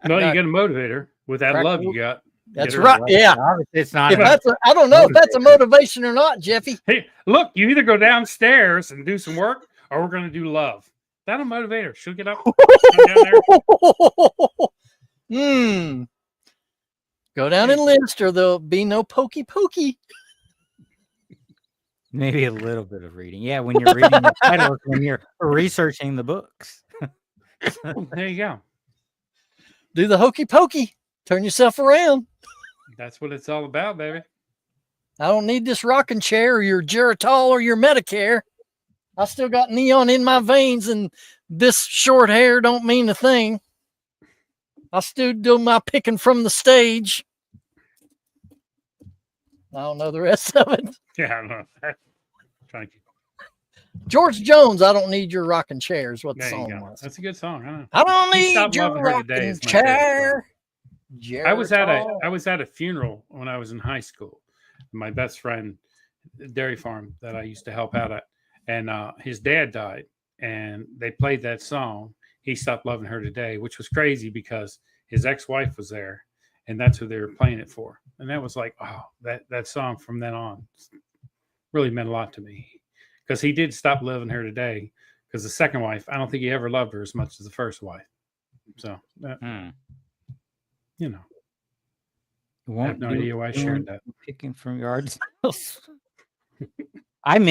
No, you got to motivate her with that Right. love you got. That's Get her right. right. Yeah. It's not. If that's I don't know if that's a motivation or not, Jeffy. Hey, look, you either go downstairs and do some work, or we're going to do love. That'll motivate her. She'll get up. Come down there. Go down and list, or there'll be no pokey pokey. Maybe a little bit of reading. Yeah, when you're reading the titles, when you're researching the books. There you go. Do the hokey pokey. Turn yourself around. That's what it's all about, baby. I don't need this rocking chair or your Geritol or your Medicare. I still got neon in my veins, and this short hair don't mean a thing. I still do my picking from the stage. I don't know the rest of it. Yeah, I don't know. Trying to keep. George Jones, I don't need your rocking chair is what the There you song go. was. That's a good song. I know. I don't He need Stopped your Loving Her Today rocking is my favorite chair. I was Geritol. at a funeral when I was in high school. My best friend, dairy farm that I used to help out at, and his dad died, and they played that song. He Stopped Loving Her Today, which was crazy because his ex-wife was there, and that's who they were playing it for. And that was like, oh, that song from then on really meant a lot to me because he did stop loving her today. Because the second wife, I don't think he ever loved her as much as the first wife. So, you know, I have no idea why I shared that. Picking from yard sales. I don't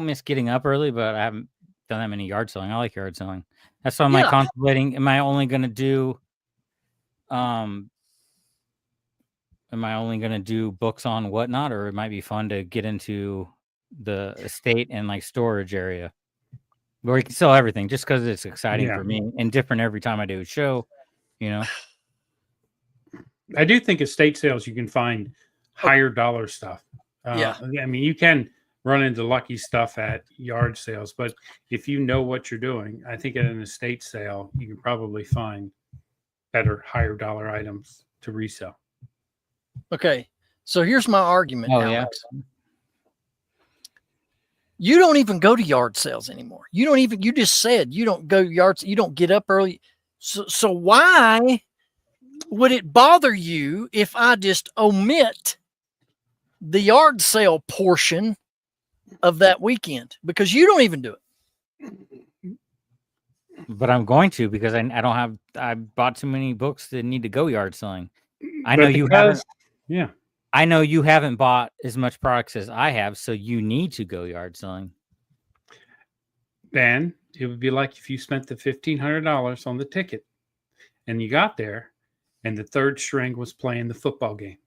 miss getting up early, but I haven't done that many yard selling. I like yard selling. That's why I'm like contemplating, am I only going to do books on whatnot, or it might be fun to get into the estate and like storage area where you can sell everything just because it's exciting for me and different every time I do a show, you know. I do think estate sales you can find higher dollar stuff. I mean, you can run into lucky stuff at yard sales, but if you know what you're doing, I think at an estate sale you can probably find better, higher dollar items to resell. Okay, so here's my argument, Oh, Alex. You don't even go to yard sales anymore. You just said you don't go yards, you don't get up early. So why would it bother you if I just omit the yard sale portion of that weekend? Because you don't even do it. But I'm going to, because I bought too many books that need to go yard selling. I know But you because- haven't. Yeah. I know you haven't bought as much products as I have, so you need to go yard selling. Then it would be like if you spent the $1,500 on the ticket and you got there and the third string was playing the football game.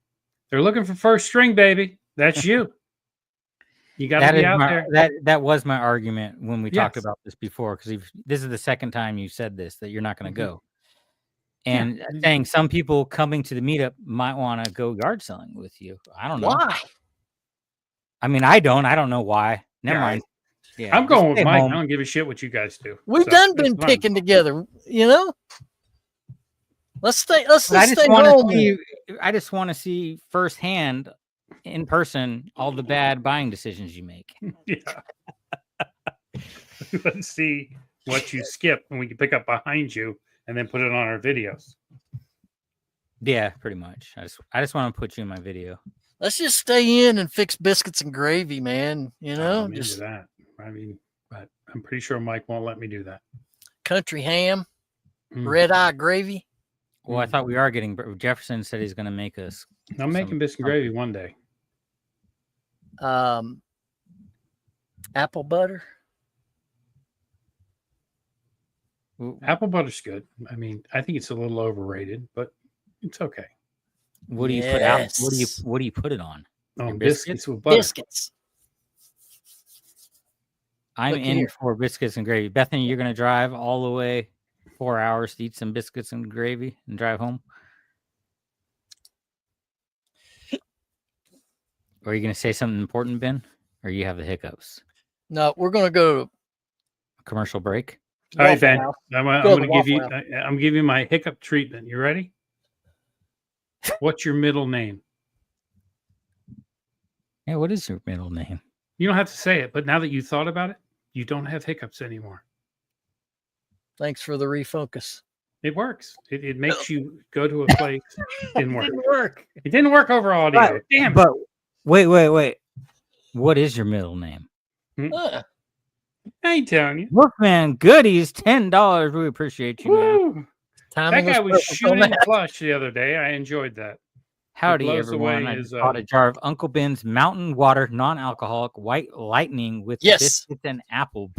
They're looking for first string, baby. That's you. You got to That be is out my there. that was my argument when we talked Yes. about this before, because this is the second time you said this, that you're not going to Mhm. go. And Yeah. saying some people coming to the meetup might want to go yard selling with you. I don't know. Why? I mean, I don't know why. Never Yeah, mind. Yeah, I'm just going with stay Mike. home. I don't give a shit what you guys do. We've So, done it's been fine. picking together, you know. Let's stay. Let's But I just just stay want home. to see. I just want to see firsthand, in person, all the bad buying decisions you make. Yeah. Let's see what you skip, and we can pick up behind you and then put it on our videos. Yeah, pretty much. I just want to put you in my video. Let's just stay in and fix biscuits and gravy, man. You know, I'm just into that. I mean, but I'm pretty sure Mike won't let me do that. country ham, Mm. red eye gravy. Well, I thought we are getting. Jefferson said he's going to make us. I'm making biscuit something. gravy one day. Apple butter. Apple butter's good. I mean, I think it's a little overrated, but it's okay. What do you put out? Yes. What do you put it on? Your Biscuits with butter. Biscuits. I'm Look in here. for biscuits and gravy. Bethany, you're going to drive all the way 4 hours to eat some biscuits and gravy and drive home? Or are you going to say something important, Ben? Or you have the hiccups? No, we're gonna go. Commercial break? All right, Waffle Ben. House. I'm Go going to to give you. Waffle I'm giving you my hiccup treatment. You ready? What's your middle name? Yeah, what is your middle name? You don't have to say it, but now that you thought about it, you don't have hiccups anymore. Thanks for the refocus. It works. It makes you go to a place. Didn't work. work. It didn't work over audio. Damn. But wait. What is your middle name? Uh, I ain't telling you. Wolfman Goodies, $10. We appreciate you, man. Woo. That timing guy was perfect on shooting that. plush the other day. I enjoyed that. Howdy, blows everyone. away I his, just bought a jar of Uncle Ben's Mountain Water non-alcoholic White Lightning with Yes. biscuits and apple.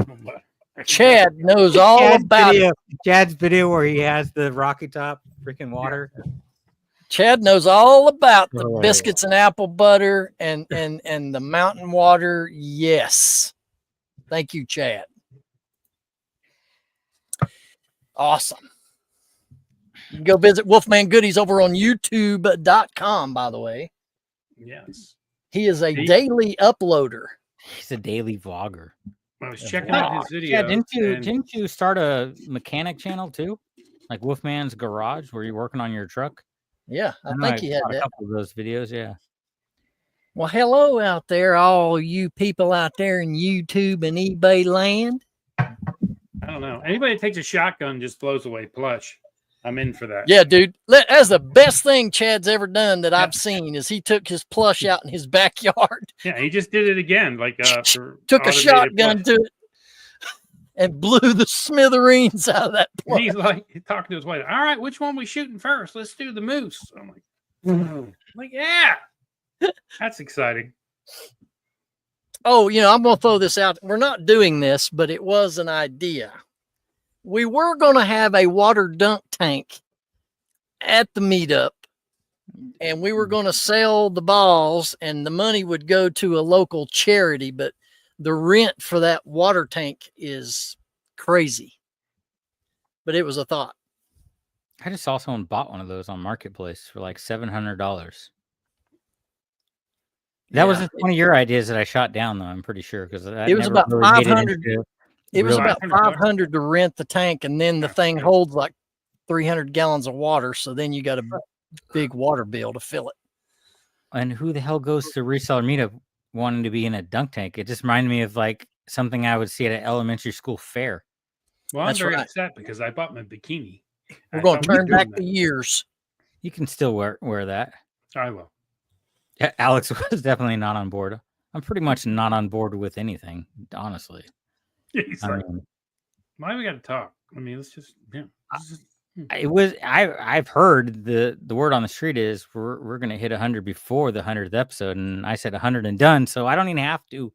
Chad knows all about it. Chad's video where he has the Rocky Top freaking water. Chad knows all about the Oh, biscuits and apple butter and the mountain water. Yes. Thank you, Chad. Awesome. You can go visit Wolfman Goodies over on YouTube.com, by the way. Yes. He is a He- daily uploader. He's a daily vlogger. I was checking out his video. Yeah, didn't you start a mechanic channel too? Like Wolfman's Garage, where you're working on your truck? Yeah, I know think he had saw a that. couple of those videos, yeah. Well, hello out there, all you people out there in YouTube and eBay land. I don't know. Anybody that takes a shotgun and just blows away plush. I'm in for that. Yeah, dude. That's the best thing Chad's ever done that I've seen is he took his plush out in his backyard, Yeah, he just did it again. Like for took a automated shotgun plush. to it, and blew the smithereens out of that And plush. he's like talking to his wife. All right, which one we shooting first? Let's do the moose. I'm like, yeah, that's exciting. Oh, I'm going to throw this out. We're not doing this, but it was an idea. We were going to have a water dunk tank at the meetup, and we were going to sell the balls, and the money would go to a local charity, but the rent for that water tank is crazy. But it was a thought. I just saw someone bought one of those on Marketplace for like $700. That wasn't one of your ideas that I shot down, though. I'm pretty sure because It was about 500. It was real- about 500 to rent the tank, and then the thing holds like 300 gallons of water. So then you got a big water bill to fill it. And who the hell goes to reseller meetup wanting to be in a dunk tank? It just reminded me of like something I would see at an elementary school fair. Well, I'm That's very right. upset because I bought my bikini. We're I going to thought we turn were back doing the years. You can still wear that. that. I will. Yeah, Alex was definitely not on board. I'm pretty much not on board with anything, honestly. He's I like, mean, why we got to talk? I mean, let's just I've heard the word on the street is we're gonna hit 100 before the 100th episode, and I said 100 and done, so I don't even have to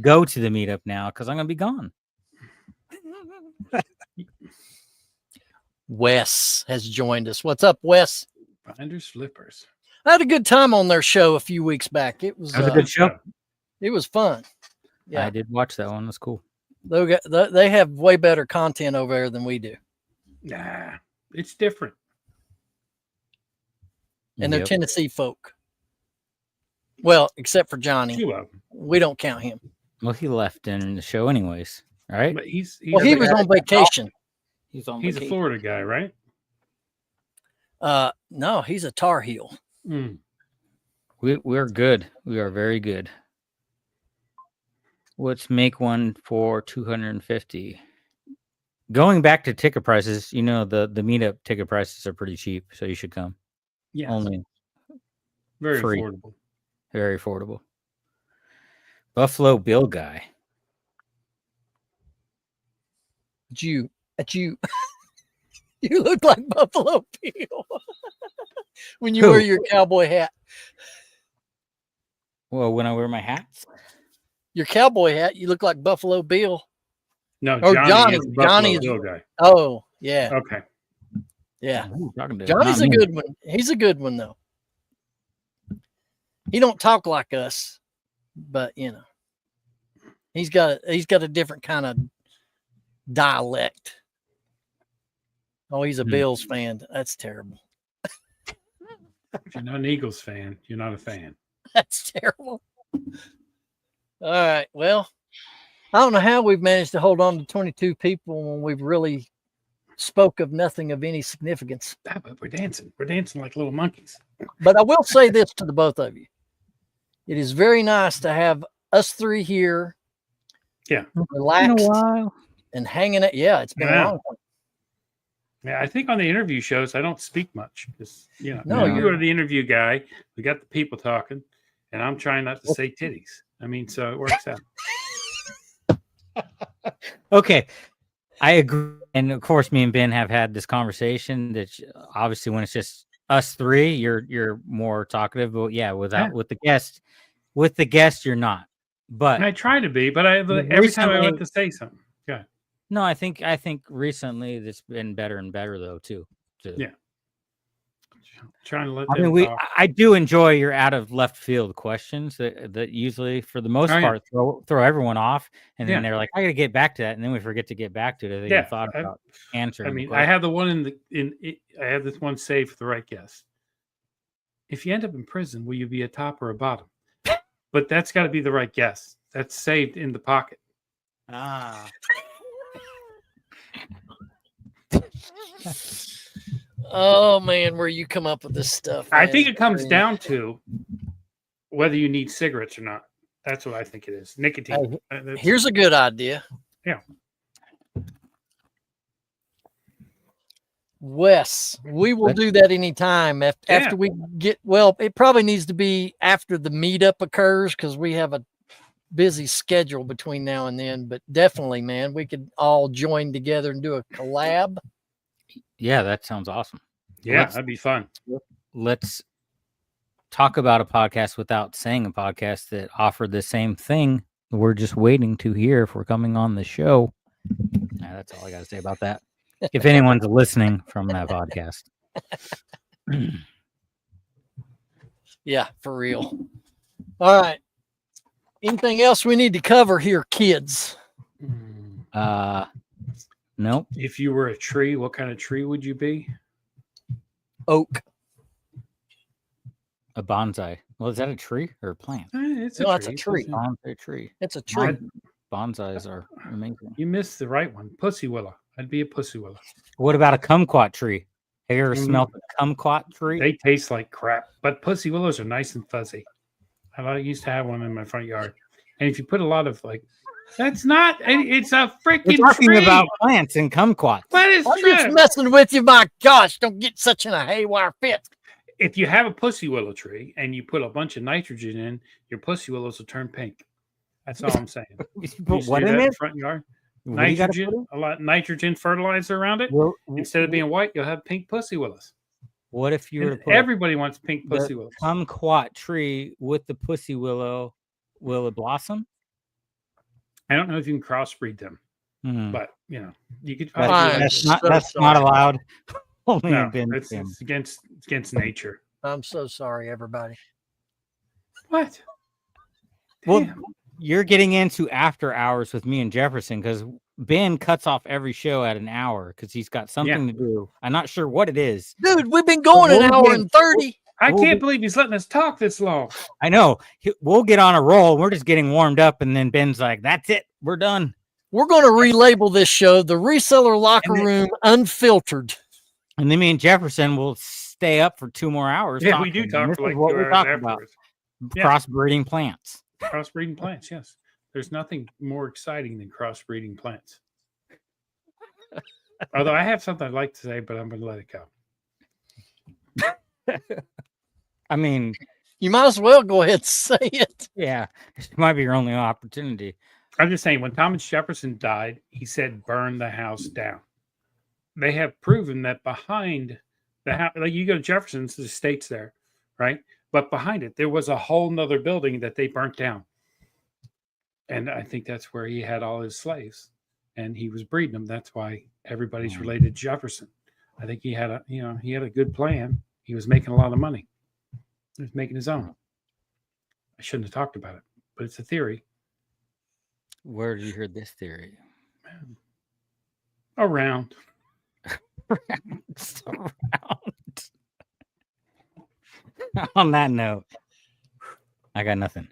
go to the meetup now because I'm gonna be gone. Wes has joined us. What's up, Wes? Finders flippers. I had a good time on their show a few weeks back. It was That was a good show. It was fun. Yeah, I did watch that one. That's cool. They have way better content over there than we do, Nah, it's different. and they're Yep. Tennessee folk. Well, except for Johnny, Two of them. we don't count him. Well, he left in the show anyways. All right. But he's Well, he was on vacation. He's on. he's a Florida guy, right? No, he's a Tar Heel. Mm. We're good. We are very good. Let's make one for 250. Going back to ticket prices, the meetup ticket prices are pretty cheap, so you should come. Yeah, Only very free. affordable. Very affordable. Buffalo Bill guy. You, you look like Buffalo Bill when you Who? wear your cowboy hat. Well, when I wear my hats. Your cowboy hat, you look like Buffalo Bill. No, Oh, Johnny is the Buffalo Johnny is- Bill guy. Oh, yeah, Okay. yeah. Who are you talking to? Johnny's Not a me. good one. He's a good one though. He don't talk like us, but he's got a different kind of dialect. Oh, he's a Hmm. Bills fan. That's terrible. If you're not an Eagles fan, you're not a fan. That's terrible. All right. Well, I don't know how we've managed to hold on to 22 people when we've really spoke of nothing of any significance. Ah, but we're dancing. We're dancing like little monkeys. But I will say this to the both of you. It is very nice to have us three here. Yeah. In a Relaxed while. and hanging out. Yeah, it's been a Yeah. long time. Yeah, I think on the interview shows I don't speak much because No, you you're- are the interview guy. We got the people talking, and I'm trying not to say titties. I mean, so it works out. Okay. I agree. And of course, me and Ben have had this conversation that obviously when it's just us three, you're more talkative. But yeah, with the guest, you're not. But And I try to be, but every time I want to say something. Yeah. no, I think recently it's been better and better though too. Yeah. Trying to let I them mean, talk. I do enjoy your out of left field questions that usually, for the most Oh, yeah. part, throw everyone off, and then Yeah. they're like, "I got to get back to that," and then we forget to get back to it. They Yeah, even thought about answering. I the mean, I question. have the one I have this one saved for the right guess. If you end up in prison, will you be a top or a bottom? But that's got to be the right guess. That's saved in the pocket. Ah, Oh man, where you come up with this stuff? I man, think is it comes crazy. down to whether you need cigarettes or not. That's what I think it is. Nicotine. That's- Here's a good idea. Yeah. Wes, we will do that anytime after we get. Well, it probably needs to be after the meetup occurs because we have a busy schedule between now and then. But definitely, man, we could all join together and do a collab. yeah, that sounds awesome. yeah, Let's- that'd be fun. Let's talk about a podcast without saying a podcast that offered the same thing. We're just waiting to hear if we're coming on the show. That's all I got to say about that. If anyone's listening from that podcast. Yeah, for real. All right. Anything else we need to cover here, kids? Nope. If you were a tree, what kind of tree would you be? Oak. A bonsai. Well, is that a tree or a plant? It's No, that's a tree. Bonsai tree. It's a tree. Bonsais are amazing. You missed the right one. Pussy willow. I'd be a pussy willow. What about a kumquat tree? Have you ever Mm. smelled a kumquat tree? They taste like crap, but pussy willows are nice and fuzzy. I used to have one in my front yard. And if you put a lot of that's not, it's a We're freaking talking tree. about plants and kumquats. What is I'm true? just messing with you. My gosh, don't get such in a haywire fit. If you have a pussy willow tree and you put a bunch of nitrogen in, your pussy willows will turn pink. That's all I'm saying. You You put used to what do in that it? front yard? What do you gotta nitrogen, put in? a lot nitrogen fertilizer around it. Well, Instead of being white, you'll have pink pussy willows. what if you were to And put everybody wants pink the pussy willows. kumquat tree with the pussy willow? Will it blossom? I don't know if you can crossbreed them, Hmm. but you could. That's, probably do I'm that. that's not so that's not sorry. allowed. Only No, in Ben it's Sim. against nature. I'm so sorry, everybody. What? Well, Damn. you're getting into after hours with me and Jefferson because Ben cuts off every show at an hour because he's got something to do. I'm not sure what it is. Dude, we've been going an We'll hour get- and 30. I we'll can't be- believe he's letting us talk this long. I know. We'll get on a roll. We're just getting warmed up, and then Ben's like, "That's it. We're done." We're going to relabel this show the Reseller Locker And then- Room Unfiltered. And then me and Jefferson will stay up for 2 more hours. Yeah, we talking. do talk And this for is like what 2 we're hours talking about: afterwards. Yeah. crossbreeding plants. Crossbreeding plants, yes. There's nothing more exciting than crossbreeding plants. Although I have something I'd like to say, but I'm going to let it go. I mean, You might as well go ahead and say it. yeah, it might be your only opportunity. I'm just saying, when Thomas Jefferson died, he said, burn the house down. They have proven that behind the house, like you go to Jefferson's, the estate's there, right? But behind it, there was a whole nother building that they burnt down. And I think that's where he had all his slaves and he was breeding them. That's why everybody's related to Jefferson. I think he had a good plan. He was making a lot of money. He was making his own. I shouldn't have talked about it, but it's a theory. Where did you hear this theory? Around. It's around. On that note, I got nothing.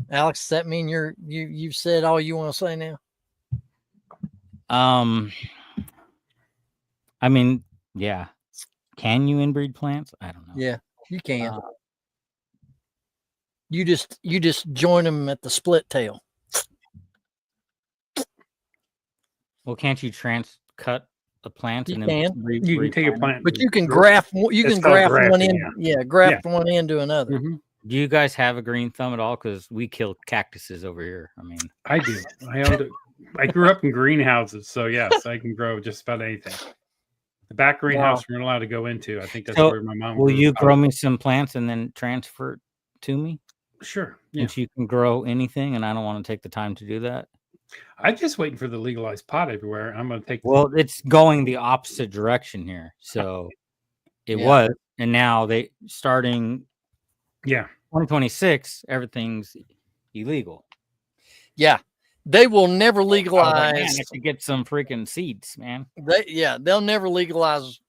Alex, does that mean you've said all you want to say now? I mean, yeah. Can you inbreed plants? I don't know. Yeah, you can. You just join them at the split tail. Well, can't you cut a plant You and then can. You can take a replant it? plant, But you can gr- graft. You It's can called graft one grafting, end. Yeah, graft one end to another. Mhm. Do you guys have a green thumb at all? Because we kill cactuses over here. I mean, I do. I grew up in greenhouses, so yes, I can grow just about anything. The back greenhouse we're not allowed to go into. I think that's So, where my mom. will grew you out. grow me some plants and then transfer it to me? Sure. Yeah. Since you can grow anything, and I don't want to take the time to do that. I'm just waiting for the legalized pot everywhere. I'm going to take. Well, it's going the opposite direction here. So it Yeah. was, and now they starting Yeah. 2026, everything's illegal. Yeah, they will never I was like, legalize. man, I should get some freaking seeds, man. They'll never legalize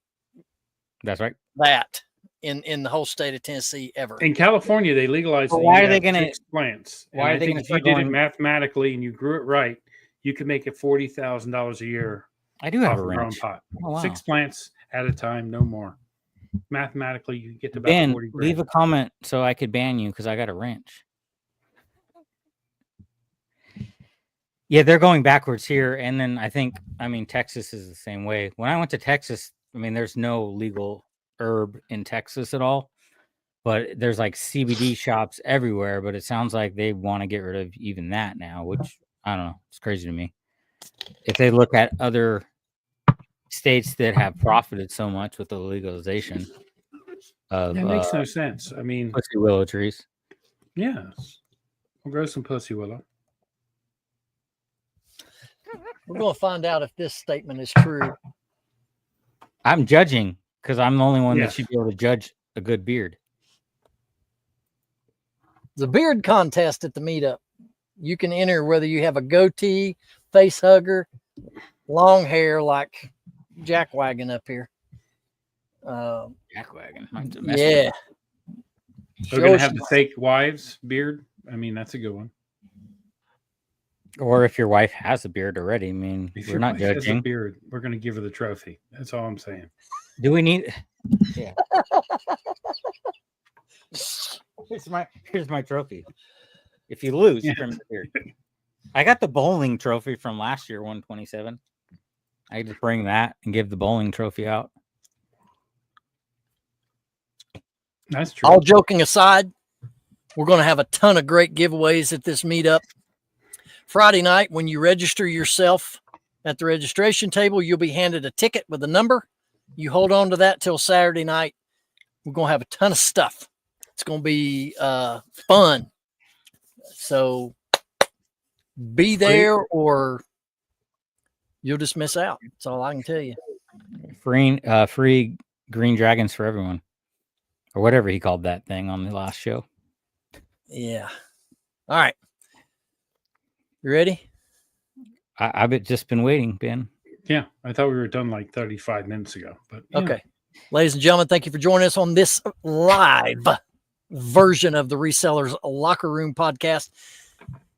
That's right. that in the whole state of Tennessee ever. In California, they legalized. But that why you are they have gonna- 6 plants? why And are I they think gonna if you start did it going- mathematically and you grew it right, you could make it $40,000 a year I do have off a a grown wrench. pot. Oh, wow. 6 plants at a time, no more. Mathematically, you get to about Ben, 40 grand. leave a comment so I could ban you because I got a wrench. Yeah, they're going backwards here. And then I mean, Texas is the same way. When I went to Texas, I mean, there's no legal herb in Texas at all, but there's like CBD shops everywhere. But it sounds like they want to get rid of even that now, which I don't know. It's crazy to me. If they look at other states that have profited so much with the legalization of That makes no sense. I mean, pussy willow trees. yes. We'll grow some pussy willow. We're going to find out if this statement is true. I'm judging because I'm the only one Yes. that should be able to judge a good beard. The beard contest at the meetup. You can enter whether you have a goatee, face hugger, long hair like Jackwagon up here. Jackwagon. Yeah. We're going to Show have the fake wives beard. I mean, that's a good one. Or if your wife has a beard already, I mean, If we're your not wife has a judging. beard, we're going to give her the trophy. That's all I'm saying. Do we need? Yeah. Here's my trophy. If you lose, Yeah. trim the beard. I got the bowling trophy from last year, 127. I just bring that and give the bowling trophy out. That's true. All joking aside, we're going to have a ton of great giveaways at this meetup. Friday night, when you register yourself at the registration table, you'll be handed a ticket with a number. You hold on to that till Saturday night. We're going to have a ton of stuff. It's going to be fun. So be there or you'll just miss out. That's all I can tell you. Free green dragons for everyone, or whatever he called that thing on the last show. Yeah. All right. You ready? I've just been waiting, Ben. Yeah, I thought we were done like 35 minutes ago. But yeah. Okay. Ladies and gentlemen, thank you for joining us on this live version of the Resellers Locker Room podcast.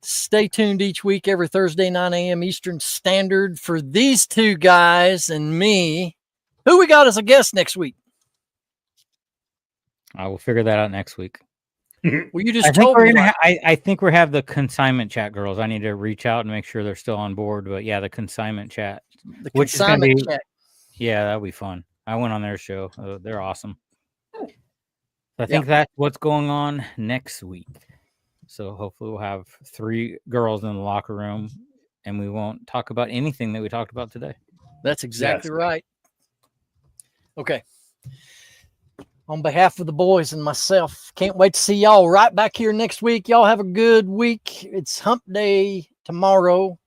Stay tuned each week, every Thursday, 9 a.m. Eastern Standard, for these two guys and me. Who we got as a guest next week? I will figure that out next week. Well, you just told me. I think we have the consignment chat girls. I need to reach out and make sure they're still on board. But yeah, the consignment chat. The consignment chat. Yeah, that'll be fun. I went on their show. They're awesome. I think that's what's going on next week. So hopefully we'll have 3 girls in the locker room, and we won't talk about anything that we talked about today. That's exactly right. Okay. On behalf of the boys and myself, can't wait to see y'all right back here next week. Y'all have a good week. It's hump day tomorrow,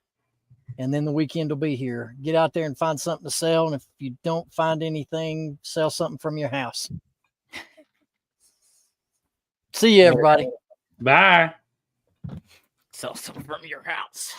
and then the weekend will be here. Get out there and find something to sell. And if you don't find anything, sell something from your house. See you, everybody. Bye. Sell something from your house.